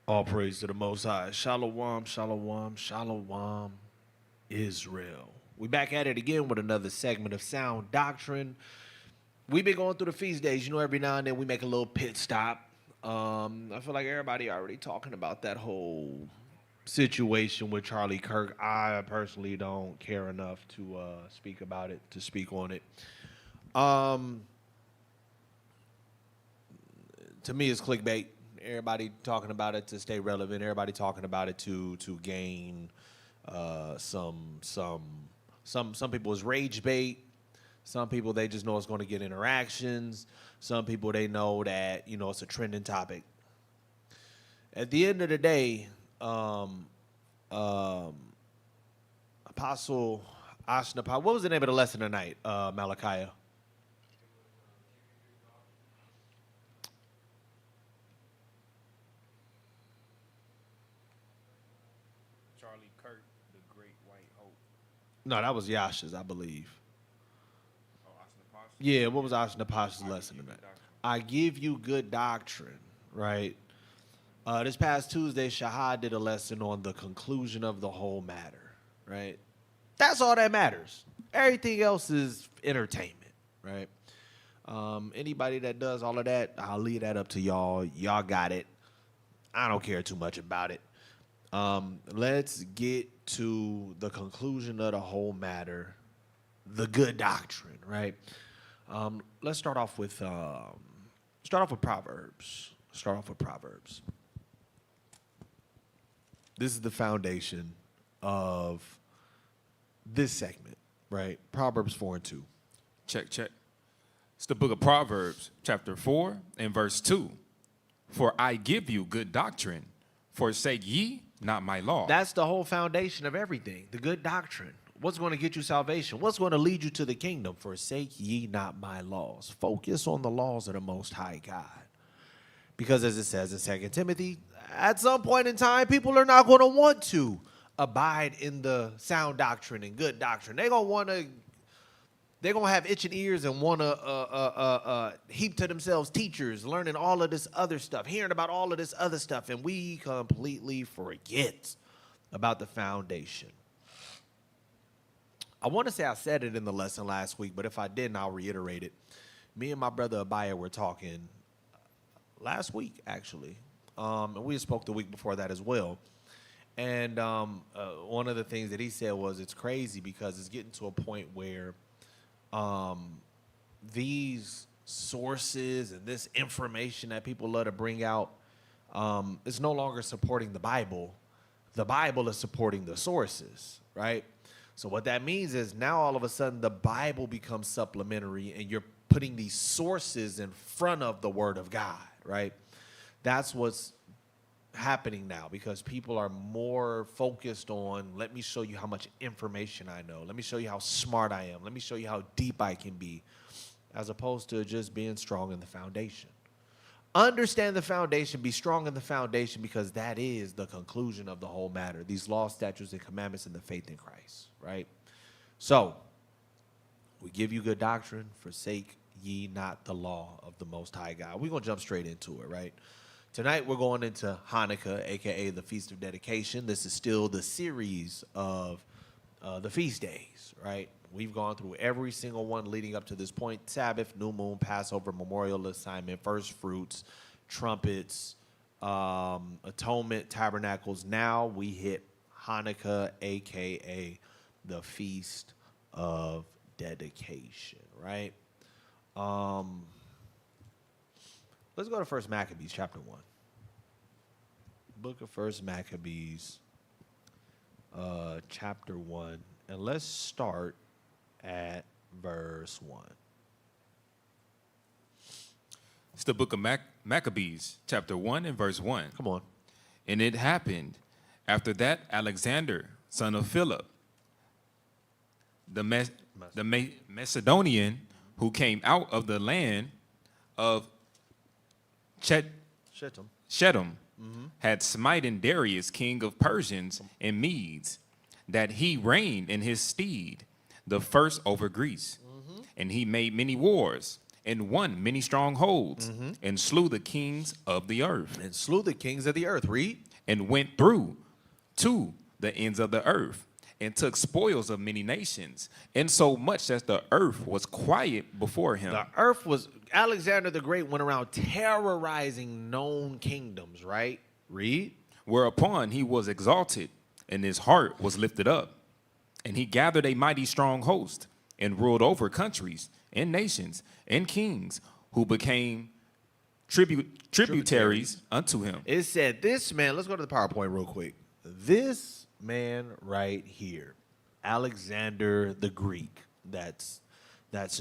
All praise to the Most High. Shalom, shalom, shalom, Israel. We back at it again with another segment of Sound Doctrine. We've been going through the feast days. You know, every now and then we make a little pit stop. I feel like everybody already talking about that whole situation with Charlie Kirk. I personally don't care enough to speak about it, to speak on it. To me, it's clickbait. Everybody talking about it to stay relevant. Everybody talking about it to gain some people is rage bait. Some people, they just know it's going to get interactions. Some people, they know that, you know, it's a trending topic. At the end of the day, Apostle Ashnapa, what was the name of the lesson tonight, Malachi? Charlie Kirk, the Great White Hope. No, that was Yasha's, I believe. Oh, Ashnapasha? Yeah, what was Ashnapasha's I lesson give you tonight? good doctrine. I give you good doctrine, right? This past Tuesday, Shahad did a lesson on the conclusion of the whole matter, right? That's all that matters. Everything else is entertainment, right? Anybody that does all of that, I'll leave that up to y'all. Y'all got it. I don't care too much about it. Let's get to the conclusion of the whole matter, the good doctrine, right? Let's start off with Proverbs. Start off with Proverbs. This is the foundation of this segment, right? Proverbs 4 and 2. Check, check. It's the book of Proverbs, chapter 4 and verse 2. For I give you good doctrine, forsake ye not my law. That's the whole foundation of everything, the good doctrine. What's going to get you salvation? What's going to lead you to the kingdom? Forsake ye not my laws. Focus on the laws of the Most High God. Because as it says in 2 Timothy, at some point in time, people are not going to want to abide in the sound doctrine and good doctrine. They're going to have itching ears and want to heap to themselves teachers, learning all of this other stuff, hearing about all of this other stuff, and we completely forget about the foundation. I want to say I said it in the lesson last week, but if I didn't, I'll reiterate it. Me and my brother Abaya were talking last week, actually, and we spoke the week before that as well. And one of the things that he said was it's crazy because it's getting to a point where these sources and this information that people love to bring out is no longer supporting the Bible. The Bible is supporting the sources, right? So what that means is now all of a sudden the Bible becomes supplementary and you're putting these sources in front of the Word of God, right? That's what's happening now because people are more focused on, let me show you how much information I know. Let me show you how smart I am. Let me show you how deep I can be, as opposed to just being strong in the foundation. Understand the foundation, be strong in the foundation, because that is the conclusion of the whole matter. These laws, statutes, and commandments in the faith in Christ, right? So, we give you good doctrine, forsake ye not the law of the Most High God. We're going to jump straight into it, right? Tonight, we're going into Hanukkah, a.k.a. the Feast of Dedication. This is still the series of the feast days, right? We've gone through every single one leading up to this point: Sabbath, new moon, Passover, memorial assignment, first fruits, trumpets, atonement, tabernacles. Now we hit Hanukkah, a.k.a. the Feast of Dedication, right? Let's go to 1 Maccabees, chapter 1. Book of 1 Maccabees, chapter 1. And let's start at verse 1. It's the book of Maccabees, chapter 1 and verse 1. Come on. And it happened after that Alexander, son of Philip, the Macedonian, who came out of the land of Shittim, had smitten Darius, king of Persians and Medes, that he reigned in his stead, the first over Greece. And he made many wars and won many strongholds, and slew the kings of the earth, And slew the kings of the earth. Read. and went through to the ends of the earth, and took spoils of many nations, and so much that the earth was quiet before him. The earth was, Alexander the Great went around terrorizing known kingdoms, right? Read. Whereupon he was exalted, and his heart was lifted up. And he gathered a mighty strong host, and ruled over countries, and nations, and kings, who became tributaries unto him. It said this man, let's go to the PowerPoint real quick. This man right here, Alexander the Greek, that's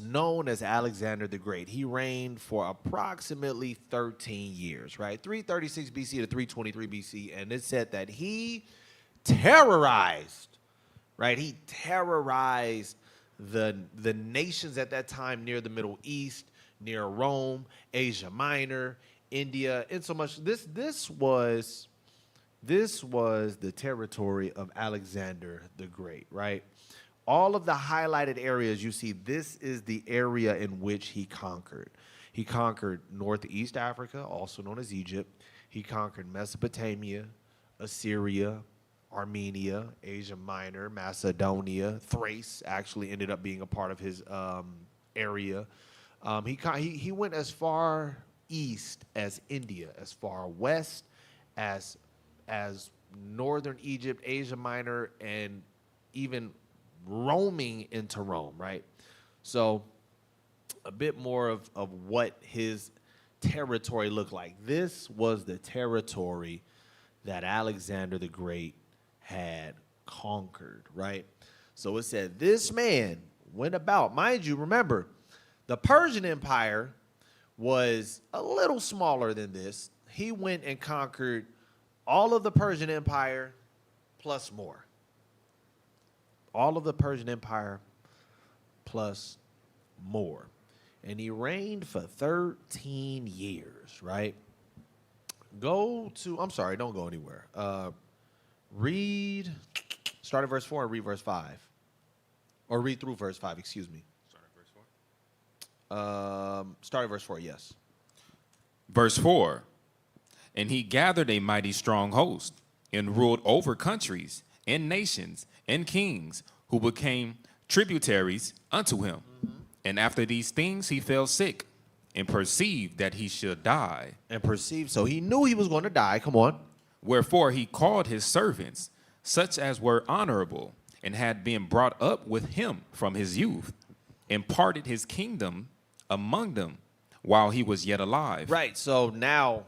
known as Alexander the Great. He reigned for approximately 13 years, right? 336 BC to 323 BC. And it said that he terrorized, right? He terrorized the nations at that time near the Middle East, near Rome, Asia Minor, India, and so much. This was the territory of Alexander the Great, right? All of the highlighted areas you see, this is the area in which he conquered. He conquered Northeast Africa, also known as Egypt. He conquered Mesopotamia, Assyria, Armenia, Asia Minor, Macedonia, Thrace actually ended up being a part of his area. He went as far east as India, as far west as northern Egypt, Asia Minor, and even roaming into Rome, right? So a bit more of what his territory looked like. This was the territory that Alexander the Great had conquered, right? So it said this man went about, mind you, remember, the Persian Empire was a little smaller than this. He went and conquered all of the Persian Empire plus more. All of the Persian Empire plus more. And he reigned for 13 years, right? Don't go anywhere. Start at verse 4 and read verse 5. Or read through verse 5, excuse me. Start at verse 4? Start at verse 4, yes. Verse 4, and he gathered a mighty strong host, and ruled over countries, and nations, and kings, who became tributaries unto him. And after these things he fell sick, and perceived that he should die. So he knew he was going to die. Come on. Wherefore he called his servants, such as were honorable, and had been brought up with him from his youth, and parted his kingdom among them while he was yet alive. Right, so now,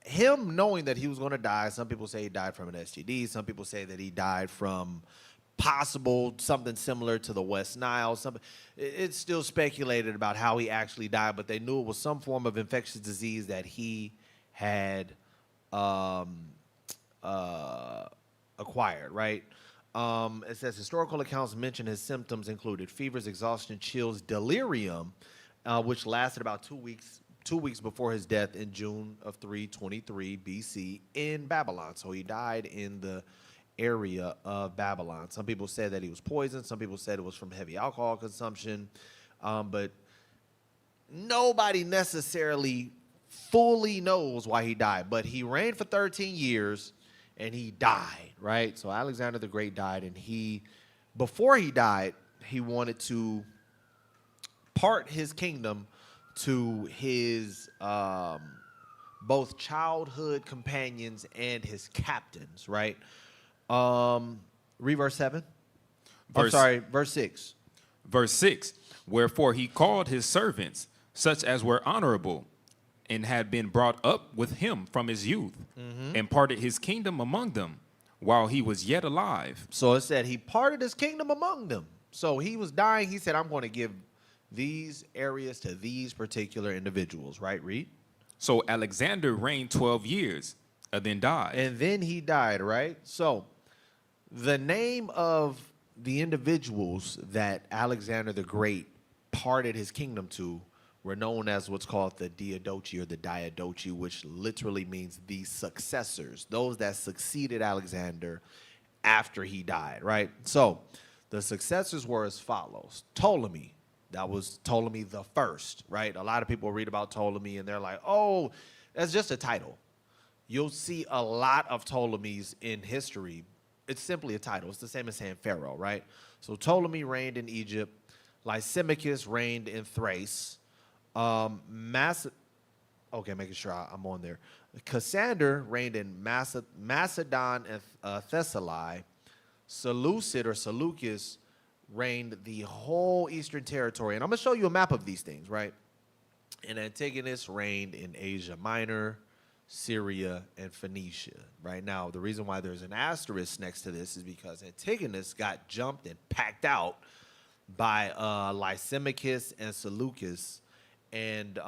him knowing that he was going to die, some people say he died from an STD, some people say that he died from possible something similar to the West Nile. It's still speculated about how he actually died, but they knew it was some form of infectious disease that he had acquired, right? It says historical accounts mention his symptoms included fevers, exhaustion, chills, delirium, which lasted about 2 weeks. 2 weeks before his death in June of 323 BC in Babylon. So he died in the area of Babylon. Some people said that he was poisoned. Some people said it was from heavy alcohol consumption. But nobody necessarily fully knows why he died. But he reigned for 13 years and he died, right? So Alexander the Great died, and before he died, he wanted to part his kingdom to his both childhood companions and his captains, right? Read verse 7. Verse 6. Verse 6, wherefore he called his servants, such as were honorable, and had been brought up with him from his youth, and parted his kingdom among them while he was yet alive. So it said he parted his kingdom among them. So he was dying. He said, I'm going to give these areas to these particular individuals, right? Read. So Alexander reigned 12 years and then died. And then he died, right? So the name of the individuals that Alexander the Great parted his kingdom to were known as what's called the Diadochi or the Diadochi, which literally means the successors, those that succeeded Alexander after he died, right? So the successors were as follows. Ptolemy, That was Ptolemy the first, right? A lot of people read about Ptolemy and they're like, oh, that's just a title. You'll see a lot of Ptolemies in history. It's simply a title. It's the same as saying Pharaoh, right? So Ptolemy reigned in Egypt. Lysimachus reigned in Thrace. Okay, making sure I'm on there. Cassander reigned in Macedon and Thessaly. Seleucid or Seleucus reigned the whole eastern territory. And I'm going to show you a map of these things, right? And Antigonus reigned in Asia Minor, Syria, and Phoenicia. Right now, the reason why there's an asterisk next to this is because Antigonus got jumped and packed out by Lysimachus and Seleucus and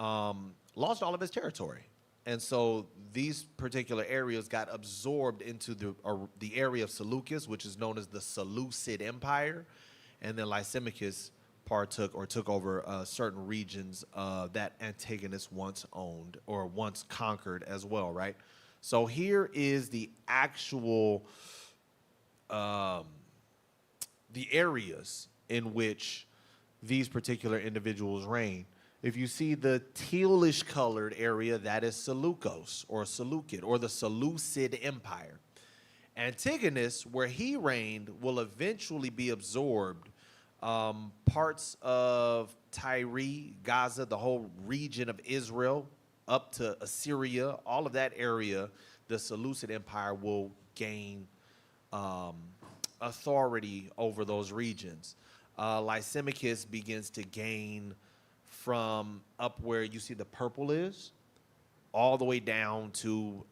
lost all of his territory. And so these particular areas got absorbed into the area of Seleucus, which is known as the Seleucid Empire. And then Lysimachus took over certain regions that Antigonus once owned or once conquered as well, right? So here is the actual, the areas in which these particular individuals reign. If you see the tealish colored area, that is Seleucos or Seleucid or the Seleucid Empire. Antigonus, where he reigned, will eventually be absorbed. Parts of Tyre, Gaza, the whole region of Israel, up to Assyria, all of that area, the Seleucid Empire will gain authority over those regions. Lysimachus begins to gain from up where you see the purple is, all the way down to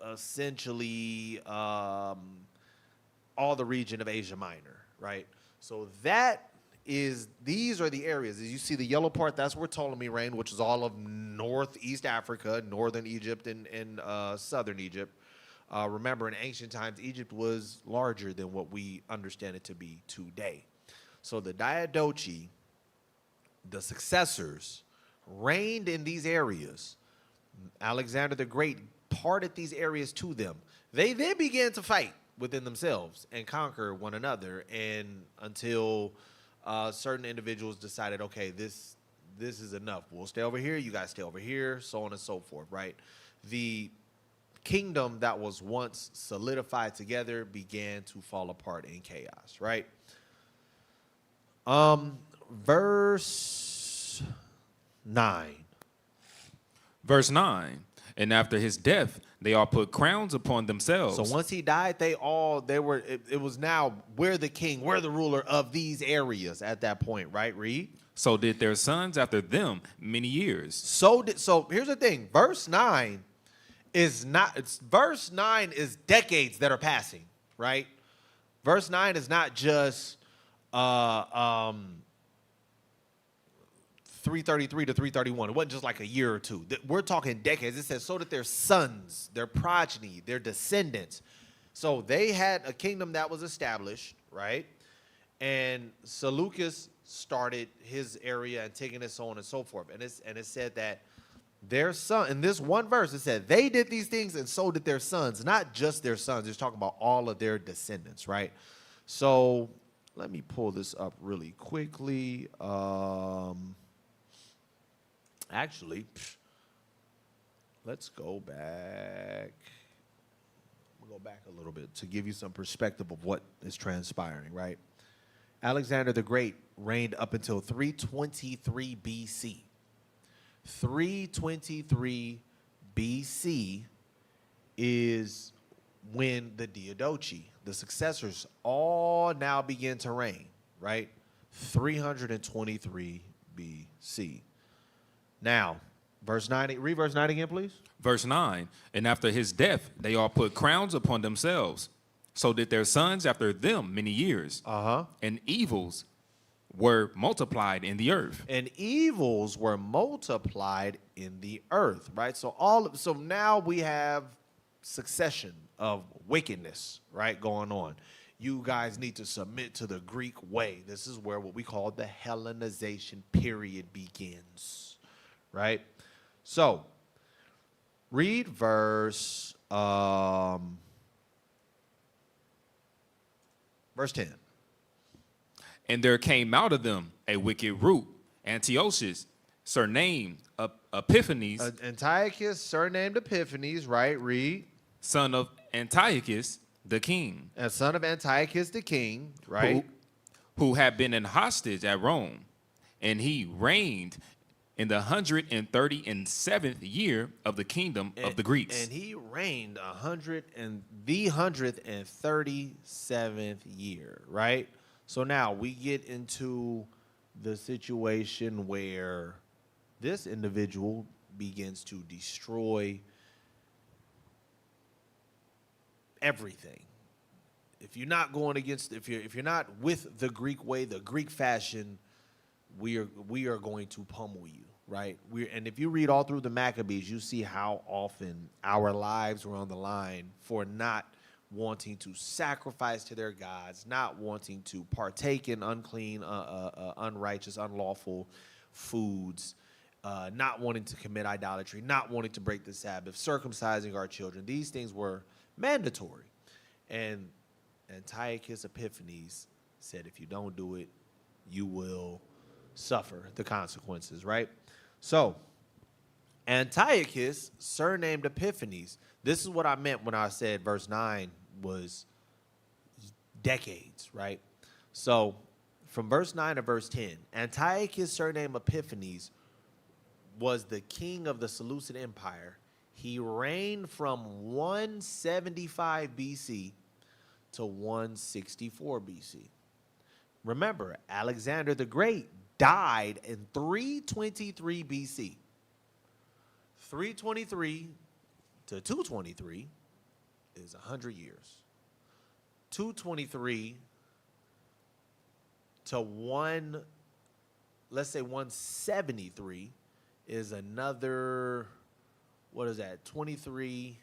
essentially all the region of Asia Minor, right? So these are the areas. As you see the yellow part, that's where Ptolemy reigned, which is all of northeast Africa, northern Egypt, and southern Egypt. Remember, in ancient times, Egypt was larger than what we understand it to be today. So the Diadochi, the successors, reigned in these areas. Alexander the Great parted these areas to them. They then began to fight within themselves and conquer one another, and until certain individuals decided, okay, this is enough. We'll stay over here, you guys stay over here, so on and so forth, right? The kingdom that was once solidified together began to fall apart in chaos, right? Verse 9. Verse 9. And after his death, they all put crowns upon themselves. So once he died, it was now, we're the king, we're the ruler of these areas at that point, right? Read. So did their sons after them many years. So here's the thing. Verse 9 is decades that are passing, right? Verse 9 is not just 333 to 331. It wasn't just like a year or two. We're talking decades. It says, so that their sons, their progeny, their descendants. So they had a kingdom that was established, right? And Seleucus started his area, Antigonus, so on and so forth. And it said that their son, in this one verse, it said they did these things and so did their sons. Not just their sons. It's talking about all of their descendants, right? So let me pull this up really quickly. Actually, let's go back. We'll go back a little bit to give you some perspective of what is transpiring, right? Alexander the Great reigned up until 323 BC. 323 BC is when the Diadochi, the successors, all now begin to reign, right? 323 BC. Now, verse 9, read verse 9 again, please. Verse 9, and after his death, they all put crowns upon themselves. So did their sons after them many years. And evils were multiplied in the earth. And evils were multiplied in the earth, right? So now we have succession of wickedness, right, going on. You guys need to submit to the Greek way. This is where what we call the Hellenization period begins. Right? So, read verse 10. And there came out of them a wicked root, Antiochus, surnamed Epiphanes, Antiochus, surnamed Epiphanes, right? Read. son of Antiochus the king, And son of Antiochus the king, right? who had been an hostage at Rome. And he reigned in the 137th year of the kingdom of the Greeks. And he reigned the 137th year, right? So now we get into the situation where this individual begins to destroy everything. If you're not going against, if you're not with the Greek way, the Greek fashion, we are going to pummel you, right? And if you read all through the Maccabees, you see how often our lives were on the line for not wanting to sacrifice to their gods, not wanting to partake in unclean, unrighteous, unlawful foods, not wanting to commit idolatry, not wanting to break the Sabbath, circumcising our children. These things were mandatory. And Antiochus Epiphanes said, if you don't do it, you will suffer the consequences, right? So Antiochus, surnamed Epiphanes, this is what I meant when I said verse 9 was decades, right? So from verse 9 to verse 10, Antiochus, surnamed Epiphanes, was the king of the Seleucid Empire. He reigned from 175 BC to 164 BC. Remember, Alexander the Great died in 323 BC. 323 to 223 is 100 years. 223 to let's say 173 is another, what is that? 23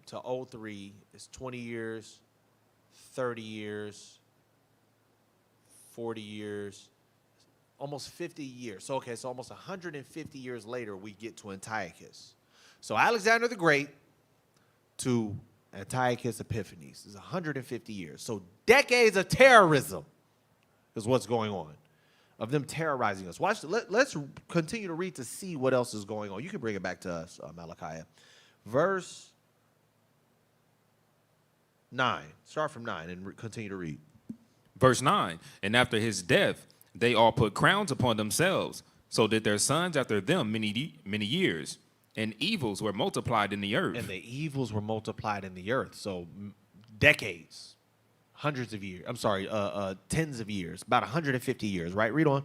to 03 is 20 years, 30 years, 40 years, almost 50 years. So, okay, so almost 150 years later, we get to Antiochus. So Alexander the Great to Antiochus Epiphanes is 150 years. So decades of terrorism is what's going on, of them terrorizing us. Watch. Let's continue to read to see what else is going on. You can bring it back to us, Malachi. Verse 9. Start from 9 and continue to read. Verse 9, and after his death, they all put crowns upon themselves, so did their sons after them many years, and evils were multiplied in the earth. And the evils were multiplied in the earth. So decades, hundreds of years, tens of years, about 150 years, right? Read on.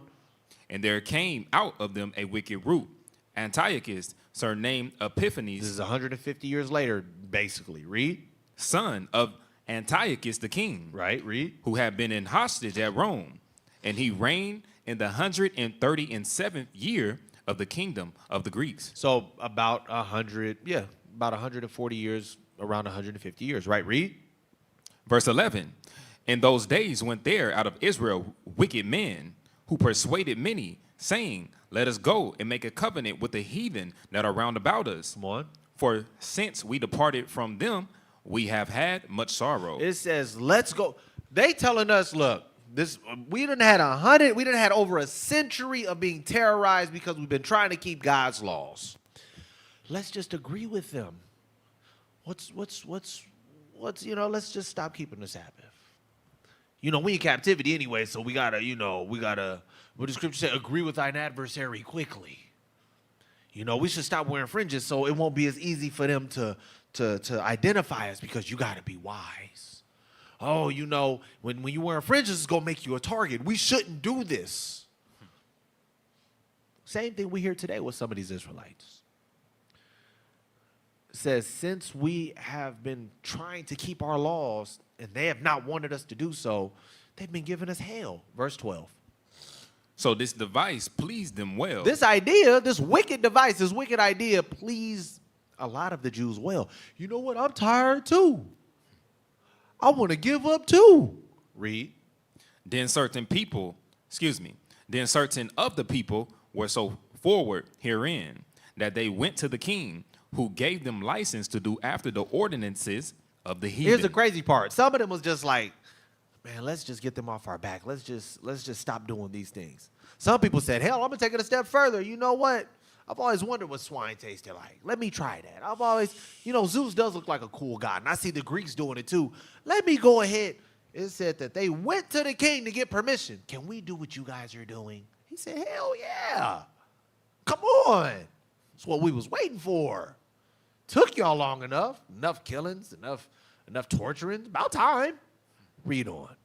And there came out of them a wicked root, Antiochus, surnamed Epiphanes. This is 150 years later, basically. Read. Son of Antiochus the king. Right, read. Who had been in hostage at Rome. And he reigned in the 137th year of the kingdom of the Greeks. So about 140 years, around 150 years, right? Read. Verse 11, in those days went there out of Israel wicked men who persuaded many, saying, let us go and make a covenant with the heathen that are round about us. Come on. For since we departed from them, we have had much sorrow. It says, let's go. They telling us, look, we done had over a century of being terrorized because we've been trying to keep God's laws. Let's just agree with them. Let's just stop keeping the Sabbath. We in captivity anyway, so we gotta, what the scripture say, agree with thine adversary quickly. We should stop wearing fringes so it won't be as easy for them to identify us, because you gotta be wise. Oh, when you wear fringes, it's gonna make you a target. We shouldn't do this. Same thing we hear today with some of these Israelites. It says, since we have been trying to keep our laws and they have not wanted us to do so, they've been giving us hell. Verse 12. So this device pleased them well. This idea, this wicked device, this wicked idea pleased a lot of the Jews well. You know what? I'm tired too. I want to give up too. Read. Then certain of the people were so forward herein that they went to the king, who gave them license to do after the ordinances of the heathen. Here's the crazy part. Some of them was just like, man, let's just get them off our back. Let's just stop doing these things. Some people said, hell, I'm gonna take it a step further. You know what? I've always wondered what swine tasted like. Let me try that. I've always, Zeus does look like a cool god, and I see the Greeks doing it too. Let me go ahead. It said that they went to the king to get permission. Can we do what you guys are doing? He said, hell yeah. Come on. That's what we was waiting for. Took y'all long enough. Enough killings, enough torturing. About time. Read on.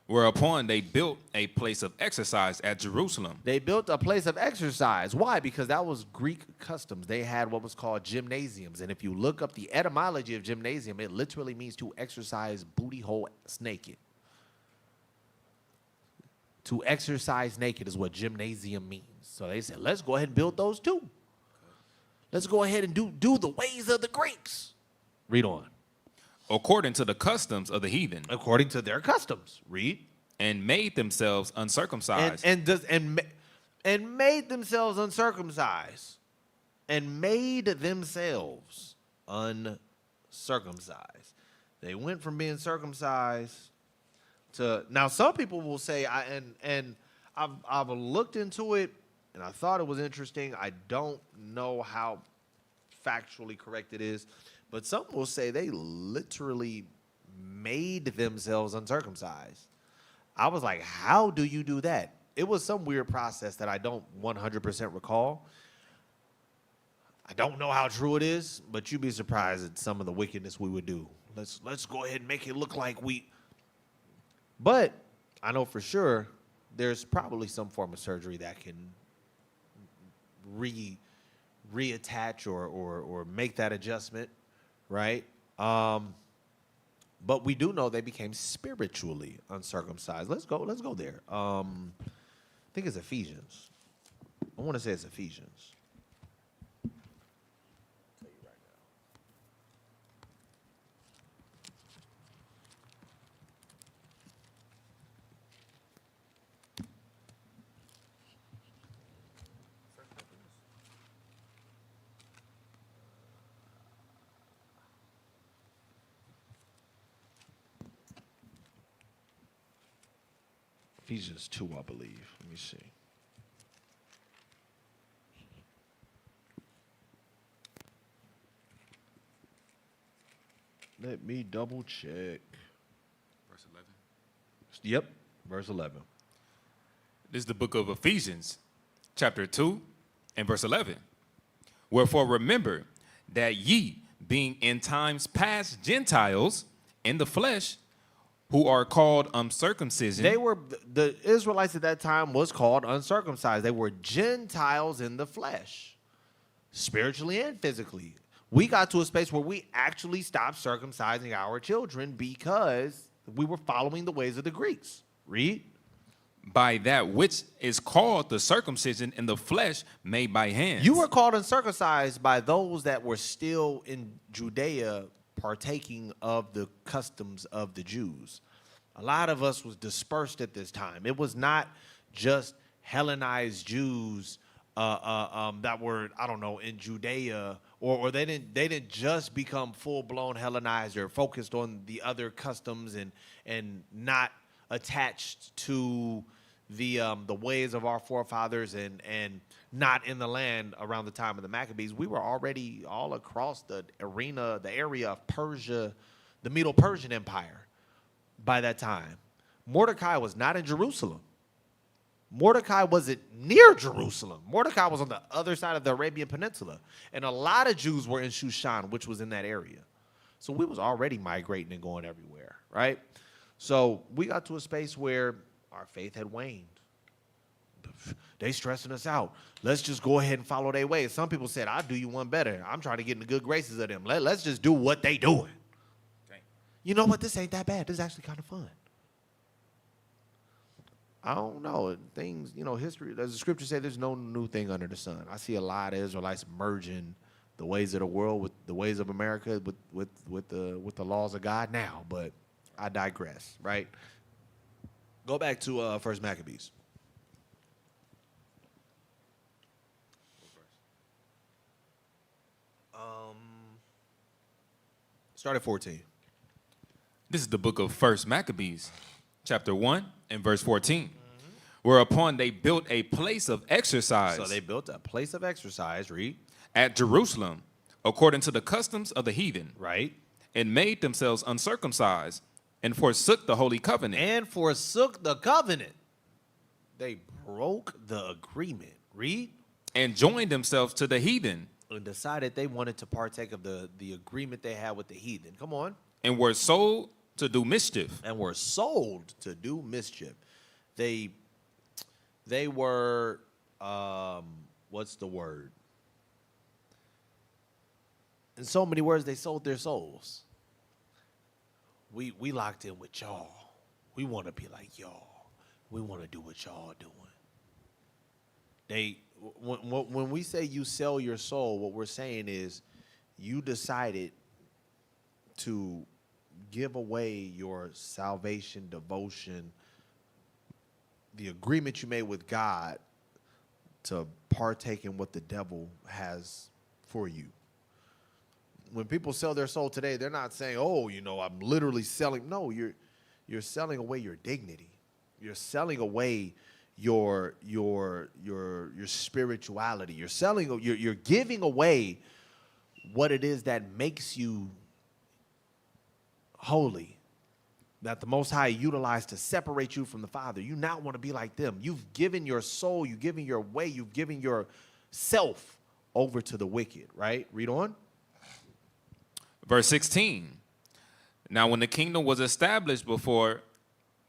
Whereupon they built a place of exercise at Jerusalem. They built a place of exercise. Why? Because that was Greek customs. They had what was called gymnasiums. And if you look up the etymology of gymnasium, it literally means to exercise booty hole naked. To exercise naked is what gymnasium means. So they said, let's go ahead and build those too. Let's go ahead and do the ways of the Greeks. Read on. According to the customs of the heathen. According to their customs. Read. And made themselves uncircumcised. And made themselves uncircumcised. And made themselves uncircumcised. They went from being circumcised to, now some people will say, I've looked into it and I thought it was interesting. I don't know how factually correct it is. But some will say they literally made themselves uncircumcised. I was like, how do you do that? It was some weird process that I don't 100% recall. I don't know how true it is, but you'd be surprised at some of the wickedness we would do. Let's go ahead and make it look like we. But I know for sure there's probably some form of surgery that can reattach or make that adjustment. Right? But we do know they became spiritually uncircumcised. Let's go there. I think it's Ephesians. I want to say it's Ephesians. I'll tell you right now. Ephesians 2, I believe. Let me see. Let me double check. Verse 11. Yep, verse 11. This is the book of Ephesians, chapter 2 and verse 11. Wherefore remember that ye, being in times past Gentiles in the flesh, who are called uncircumcision. The Israelites at that time was called uncircumcised. They were Gentiles in the flesh, spiritually and physically. We got to a space where we actually stopped circumcising our children because we were following the ways of the Greeks. Read. By that which is called the circumcision in the flesh made by hands. You were called uncircumcised by those that were still in Judea partaking of the customs of the Jews. A lot of us was dispersed at this time. It was not just Hellenized Jews that were, I don't know, in Judea, or they didn't just become full-blown Hellenized or focused on the other customs and not attached to the ways of our forefathers and not in the land around the time of the Maccabees. We were already all across the area of Persia, the Medo-Persian Empire by that time. Mordecai was not in Jerusalem. Mordecai wasn't near Jerusalem. Mordecai was on the other side of the Arabian Peninsula. And a lot of Jews were in Shushan, which was in that area. So we was already migrating and going everywhere, right? So we got to a space where our faith had waned. They stressing us out. Let's just go ahead and follow their ways. Some people said, I'll do you one better. I'm trying to get in the good graces of them. Let's just do what they doing. Okay. You know what? This ain't that bad. This is actually kind of fun. I don't know. Things, history, as the scripture said, there's no new thing under the sun. I see a lot of Israelites merging the ways of the world with the ways of America with the laws of God now, but I digress, right? Go back to First Maccabees. Start at 14. This is the book of First Maccabees, chapter 1 and verse 14. Whereupon they built a place of exercise. So they built a place of exercise, read. At Jerusalem, according to the customs of the heathen. Right. And made themselves uncircumcised, and forsook the holy covenant. And forsook the covenant. They broke the agreement, read. And joined themselves to the heathen. And decided they wanted to partake of the agreement they had with the heathen. Come on. And were sold to do mischief. And were sold to do mischief. They were, what's the word? In so many words, they sold their souls. We locked in with y'all. We want to be like y'all. We want to do what y'all doing. When we say you sell your soul, what we're saying is you decided to give away your salvation, devotion, the agreement you made with God to partake in what the devil has for you. When people sell their soul today, they're not saying, oh, I'm literally selling. No, you're selling away your dignity. You're selling away your spirituality. You're giving away what it is that makes you holy, that the Most High utilized to separate you from the Father. You now want to be like them. You've given your soul, you've given your way, you've given yourself over to the wicked, right? Read on. Verse 16. Now when the kingdom was established before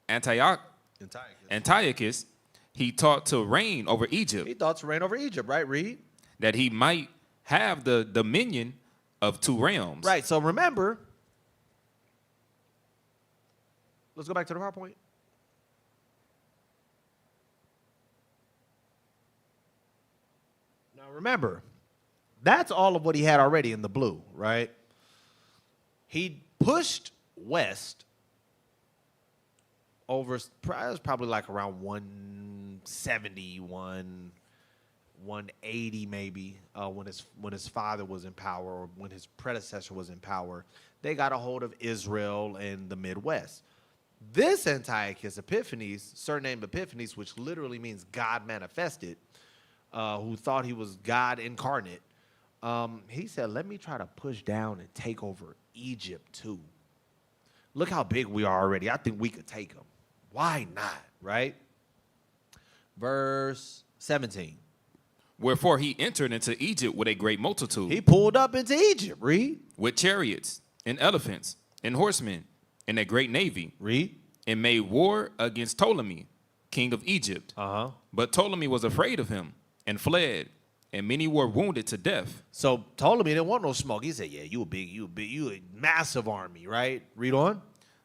Antiochus, he taught to reign over Egypt. He thought to reign over Egypt, right? Read. That he might have the dominion of two realms. Right, so remember, let's go back to the PowerPoint. Now remember, that's all of what he had already in the blue, right? He pushed west over, it was probably like around 170, 180 maybe, when his father was in power, or when his predecessor was in power. They got a hold of Israel and the Midwest. This Antiochus Epiphanes, surnamed Epiphanes, which literally means God manifested, who thought he was God incarnate, he said, let me try to push down and take over Egypt too. Look how big we are already. I think we could take them. Why not, right? Verse 17. Wherefore he entered into Egypt with a great multitude. He pulled up into Egypt, read. With chariots and elephants and horsemen and a great navy. Read. And made war against Ptolemy, king of Egypt. But Ptolemy was afraid of him and fled, and many were wounded to death. So Ptolemy didn't want no smoke. He said, yeah, you a massive army, right? Read on.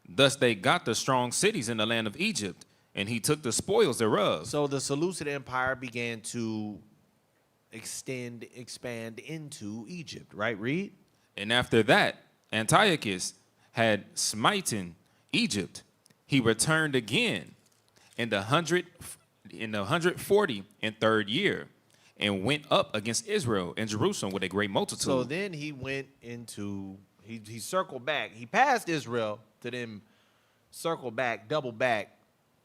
Thus they got the strong cities in the land of Egypt, and he took the spoils thereof. So the Seleucid Empire began to expand into Egypt, right? Read. And after that, Antiochus had smitten Egypt. He returned again in the 143rd year, and went up against Israel and Jerusalem with a great multitude. So then he went into, he circled back. He passed Israel to then circle back, double back,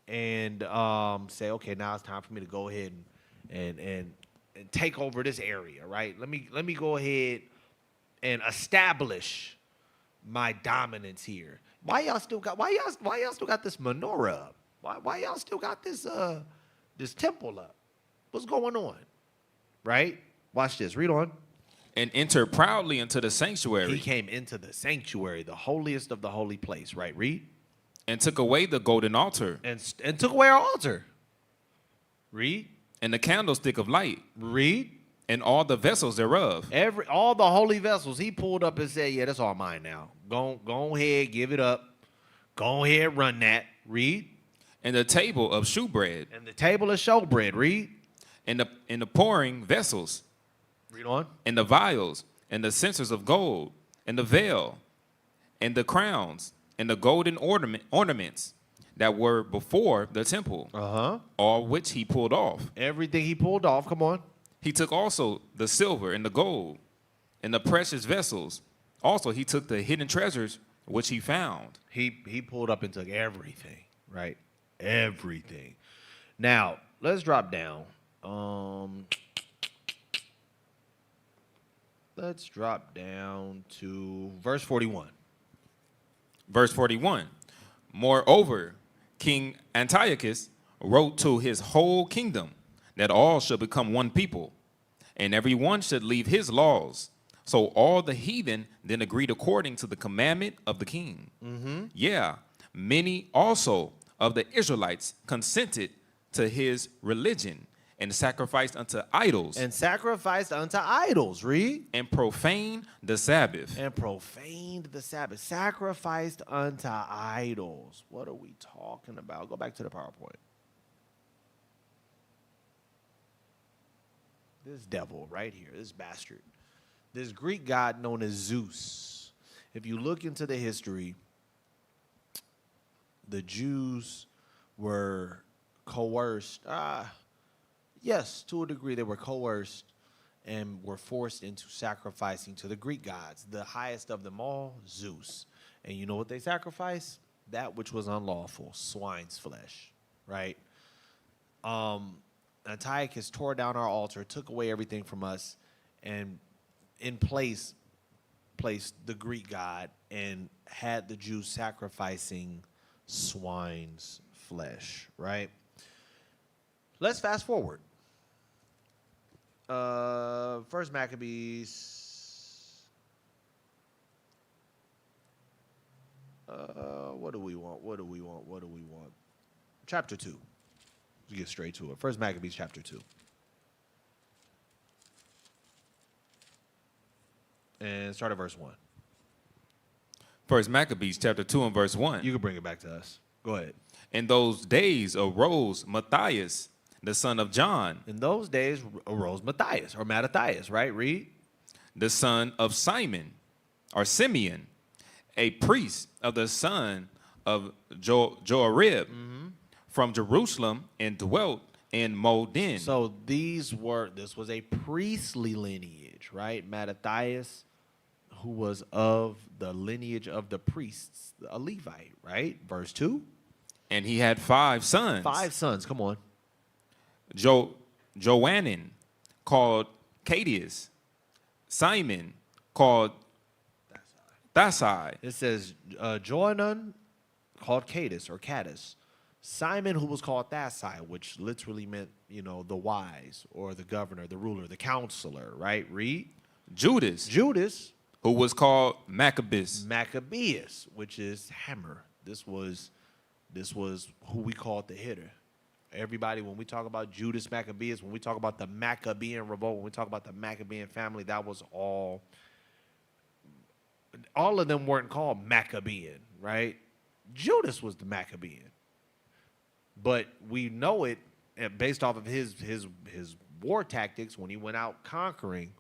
and say, okay, now it's time for me to go ahead and take over this area, right? Let me go ahead and establish my dominance here. Why y'all still got this menorah up? Why y'all still got this this temple up? What's going on? Right? Watch this. Read on. And entered proudly into the sanctuary. He came into the sanctuary, the holiest of the holy place. Right? Read. And took away the golden altar. And took away our altar. Read. And the candlestick of light. Read. And all the vessels thereof. All the holy vessels. He pulled up and said, yeah, that's all mine now. Go ahead, give it up. Go ahead, run that. Read. And the table of shewbread. And the table of showbread. Read. And the pouring vessels. Read on. And the vials, and the censers of gold, and the veil, and the crowns, and the golden ornaments that were before the temple. All which he pulled off. Everything he pulled off. Come on. He took also the silver and the gold, and the precious vessels. Also he took the hidden treasures which he found. He pulled up and took everything. right? Everything. Now, let's drop down. Let's drop down to verse 41. Verse 41. Moreover, King Antiochus wrote to his whole kingdom that all should become one people, and every one should leave his laws. So all the heathen then agreed according to the commandment of the king. Yeah, many also of the Israelites consented to his religion and sacrificed unto idols And sacrificed unto idols, read. and profaned the Sabbath. And profaned the Sabbath. Sacrificed unto idols. What are we talking about? Go back to the PowerPoint. This devil right here, this bastard. This Greek god known as Zeus. If you look into the history, the Jews were coerced. Yes, to a degree, they were coerced and were forced into sacrificing to the Greek gods. The highest of them all, Zeus. And you know what they sacrificed? That which was unlawful, swine's flesh, right? Antiochus tore down our altar, took away everything from us, and in place placed the Greek god and had the Jews sacrificing swine's flesh, right? Let's fast forward. First Maccabees. What do we want? Chapter 2. Let's get straight to it. First Maccabees chapter 2. And start at verse 1. First Maccabees chapter 2 and verse 1. You can bring it back to us. Go ahead. In those days arose Matthias, the son of John, In those days arose Matthias, or Mattathias, right? Read. the son of Simon, or Simeon, a priest of the son of Joarib, from Jerusalem, and dwelt in Modin. So this was a priestly lineage, right? Mattathias, who was of the lineage of the priests, a Levite, right? Verse 2. And he had 5 sons. 5 sons, come on. Joannan, called Cadius, Simon, called Thasai, It says Joanan, called Cadus or Cadus. Simon, who was called Thasai, which literally meant, the wise or the governor, the ruler, the counselor, right? Read. Judas, Judas, who was called Maccabeus, Maccabeus, which is hammer. This was who we called the hitter. Everybody, when we talk about Judas Maccabeus, when we talk about the Maccabean revolt, when we talk about the Maccabean family, that was all of them weren't called Maccabean, right? Judas was the Maccabean. But we know it based off of his war tactics when he went out conquering.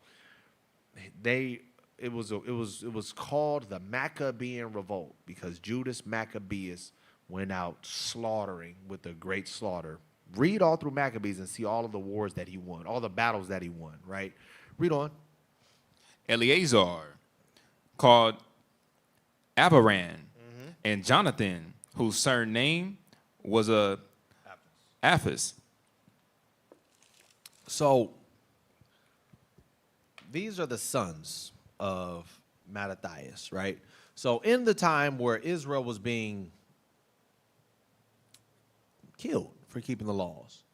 It was called the Maccabean revolt because Judas Maccabeus went out slaughtering with a great slaughter. Read all through Maccabees and see all of the wars that he won, all the battles that he won, right? Read on. Eleazar, called Abiram, and Jonathan, whose surname was Apphus. So these are the sons of Mattathias, right? So in the time where Israel was being killed for keeping the laws,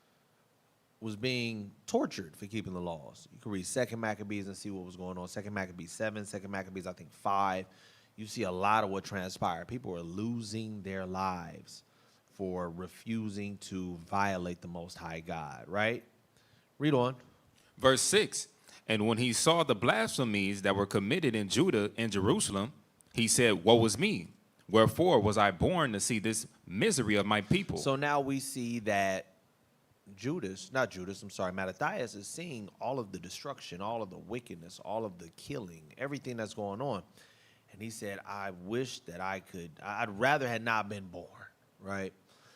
was being tortured for keeping the laws. You can read 2 Maccabees and see what was going on. 2 Maccabees 7, 2 Maccabees, I think 5. You see a lot of what transpired. People were losing their lives for refusing to violate the Most High God, right? Read on. Verse 6, and when he saw the blasphemies that were committed in Judah and Jerusalem, he said, woe is me. Wherefore was I born to see this misery of my people? So now we see that Mattathias is seeing all of the destruction, all of the wickedness, all of the killing, everything that's going on. And he said, I wish that I'd rather had not been born, right?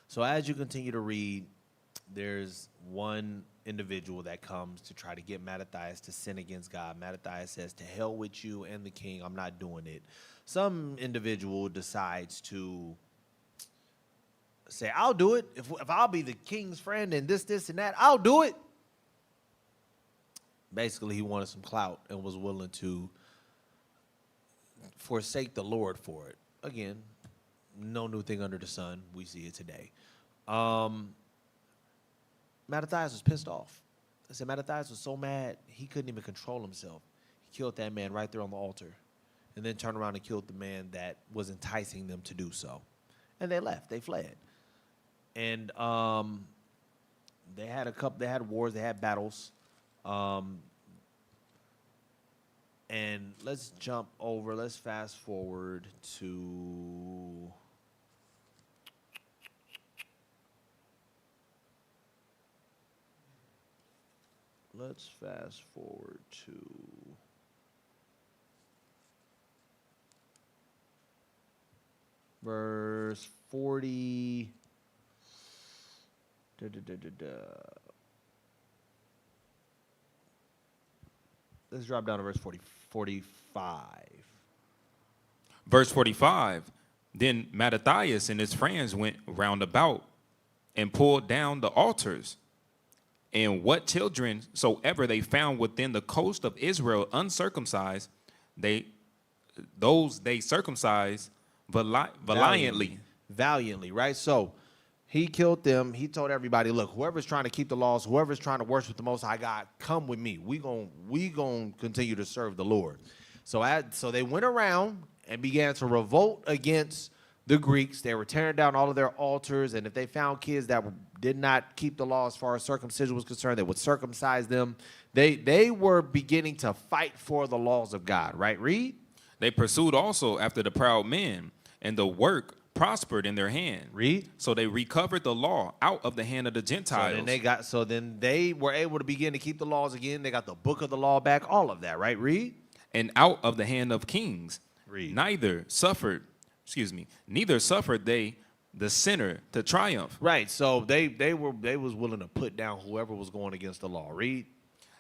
So as you continue to read, there's one individual that comes to try to get Mattathias to sin against God. Mattathias says, to hell with you and the king, I'm not doing it. Some individual decides to say, I'll do it. If I'll be the king's friend and this, and that, I'll do it. Basically, he wanted some clout and was willing to forsake the Lord for it. Again, no new thing under the sun. We see it today. Mattathias was pissed off. I said Mattathias was so mad, he couldn't even control himself. He killed that man right there on the altar and then turned around and killed the man that was enticing them to do so. And they left. They fled. And they had wars, they had battles. And let's fast forward to verse 40. Let's drop down to verse 45. Verse 45, then Mattathias and his friends went round about and pulled down the altars. And what children soever they found within the coast of Israel uncircumcised, they circumcised valiantly. Valiantly, right? So he killed them. He told everybody, look, whoever's trying to keep the laws, whoever's trying to worship the Most High God, come with me. We gon' continue to serve the Lord. So they went around and began to revolt against the Greeks. They were tearing down all of their altars, and if they found kids that did not keep the law as far as circumcision was concerned, they would circumcise them. They were beginning to fight for the laws of God, right? Read. They pursued also after the proud men, and the work prospered in their hand. Read. So they recovered the law out of the hand of the Gentiles. So then they were able to begin to keep the laws again. They got the book of the law back, all of that, right? Read. And out of the hand of kings. Read. Neither suffered they the sinner to triumph. Right. So they was willing to put down whoever was going against the law. Read.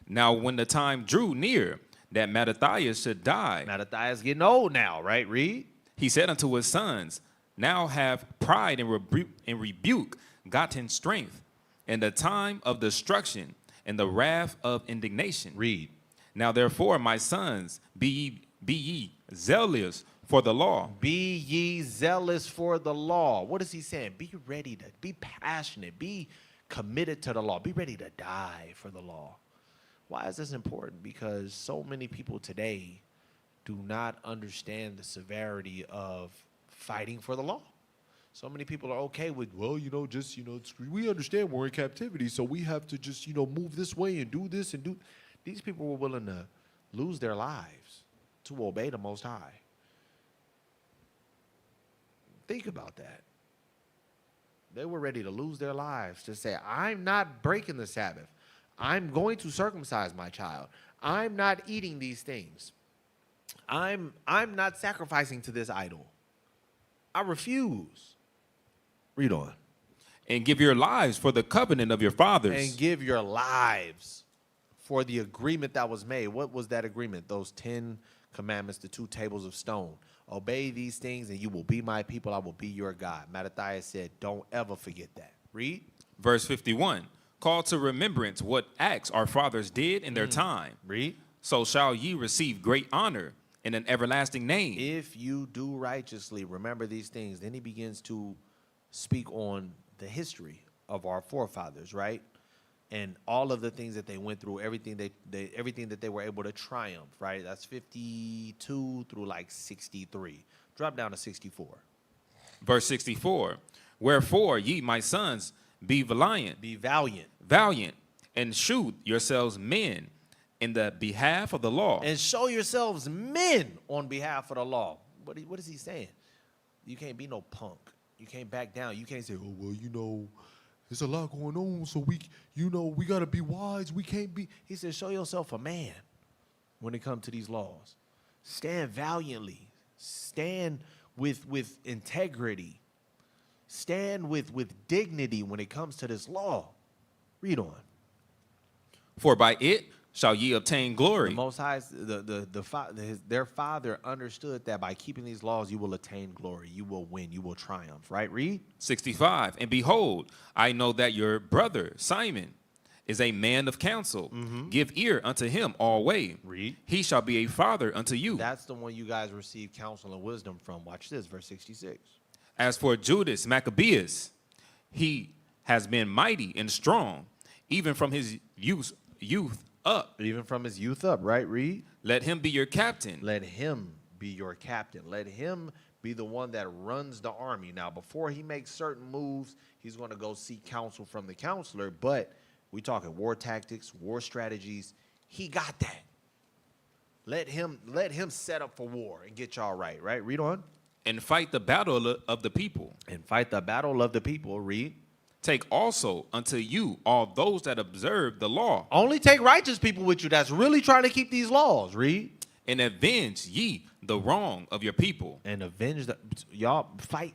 Now when the time drew near that Mattathias should die, Mattathias getting old now, right? Read. He said unto his sons, now have pride and rebuke gotten strength, in the time of destruction and the wrath of indignation. Read. Now therefore, my sons, be ye zealous for the law. Be ye zealous for the law. What is he saying? Be ready to be passionate. Be committed to the law. Be ready to die for the law. Why is this important? Because so many people today do not understand the severity of fighting for the law. So many people are okay with, well, we understand we're in captivity, so we have to just, move this way and do this and do. These people were willing to lose their lives to obey the Most High. Think about that. They were ready to lose their lives to say, I'm not breaking the Sabbath. I'm going to circumcise my child. I'm not eating these things. I'm not sacrificing to this idol. I refuse. Read on. And give your lives for the covenant of your fathers. And give your lives for the agreement that was made. What was that agreement? Those 10 commandments, the 2 tables of stone. Obey these things and you will be my people. I will be your God. Mattathias said, don't ever forget that. Read. Verse 51. Call to remembrance what acts our fathers did in their time. Read. So shall ye receive great honor in an everlasting name. If you do righteously, remember these things. Then he begins to speak on the history of our forefathers, right? And all of the things that they went through, everything that they were able to triumph, right? That's 52 through like 63. Drop down to 64. Verse 64. Wherefore ye, my sons, be valiant. Be valiant. Valiant, and shew yourselves men in the behalf of the law. And show yourselves men on behalf of the law. What is he saying? You can't be no punk. You can't back down. You can't say, oh, well, there's a lot going on, so we got to be wise. We can't be. He said, show yourself a man when it comes to these laws. Stand valiantly. Stand with integrity. Stand with dignity when it comes to this law. Read on. For by it shall ye obtain glory. The Most High, their father understood that by keeping these laws, you will attain glory, you will win, you will triumph. Right? Read. 65. And behold, I know that your brother Simon is a man of counsel. Give ear unto him alway. Read. He shall be a father unto you. That's the one you guys receive counsel and wisdom from. Watch this, verse 66. As for Judas Maccabeus, he has been mighty and strong, even from his youth up. Even from his youth up, right? Read. Let him be your captain. Let him be your captain. Let him be the one that runs the army. Now, before he makes certain moves, he's going to go seek counsel from the counselor. But we talking war tactics, war strategies. He got that. Let him set up for war and get y'all right? Read on. And fight the battle of the people. And fight the battle of the people. Read. Take also unto you all those that observe the law. Only take righteous people with you that's really trying to keep these laws. Read. And avenge ye the wrong of your people. And avenge y'all fight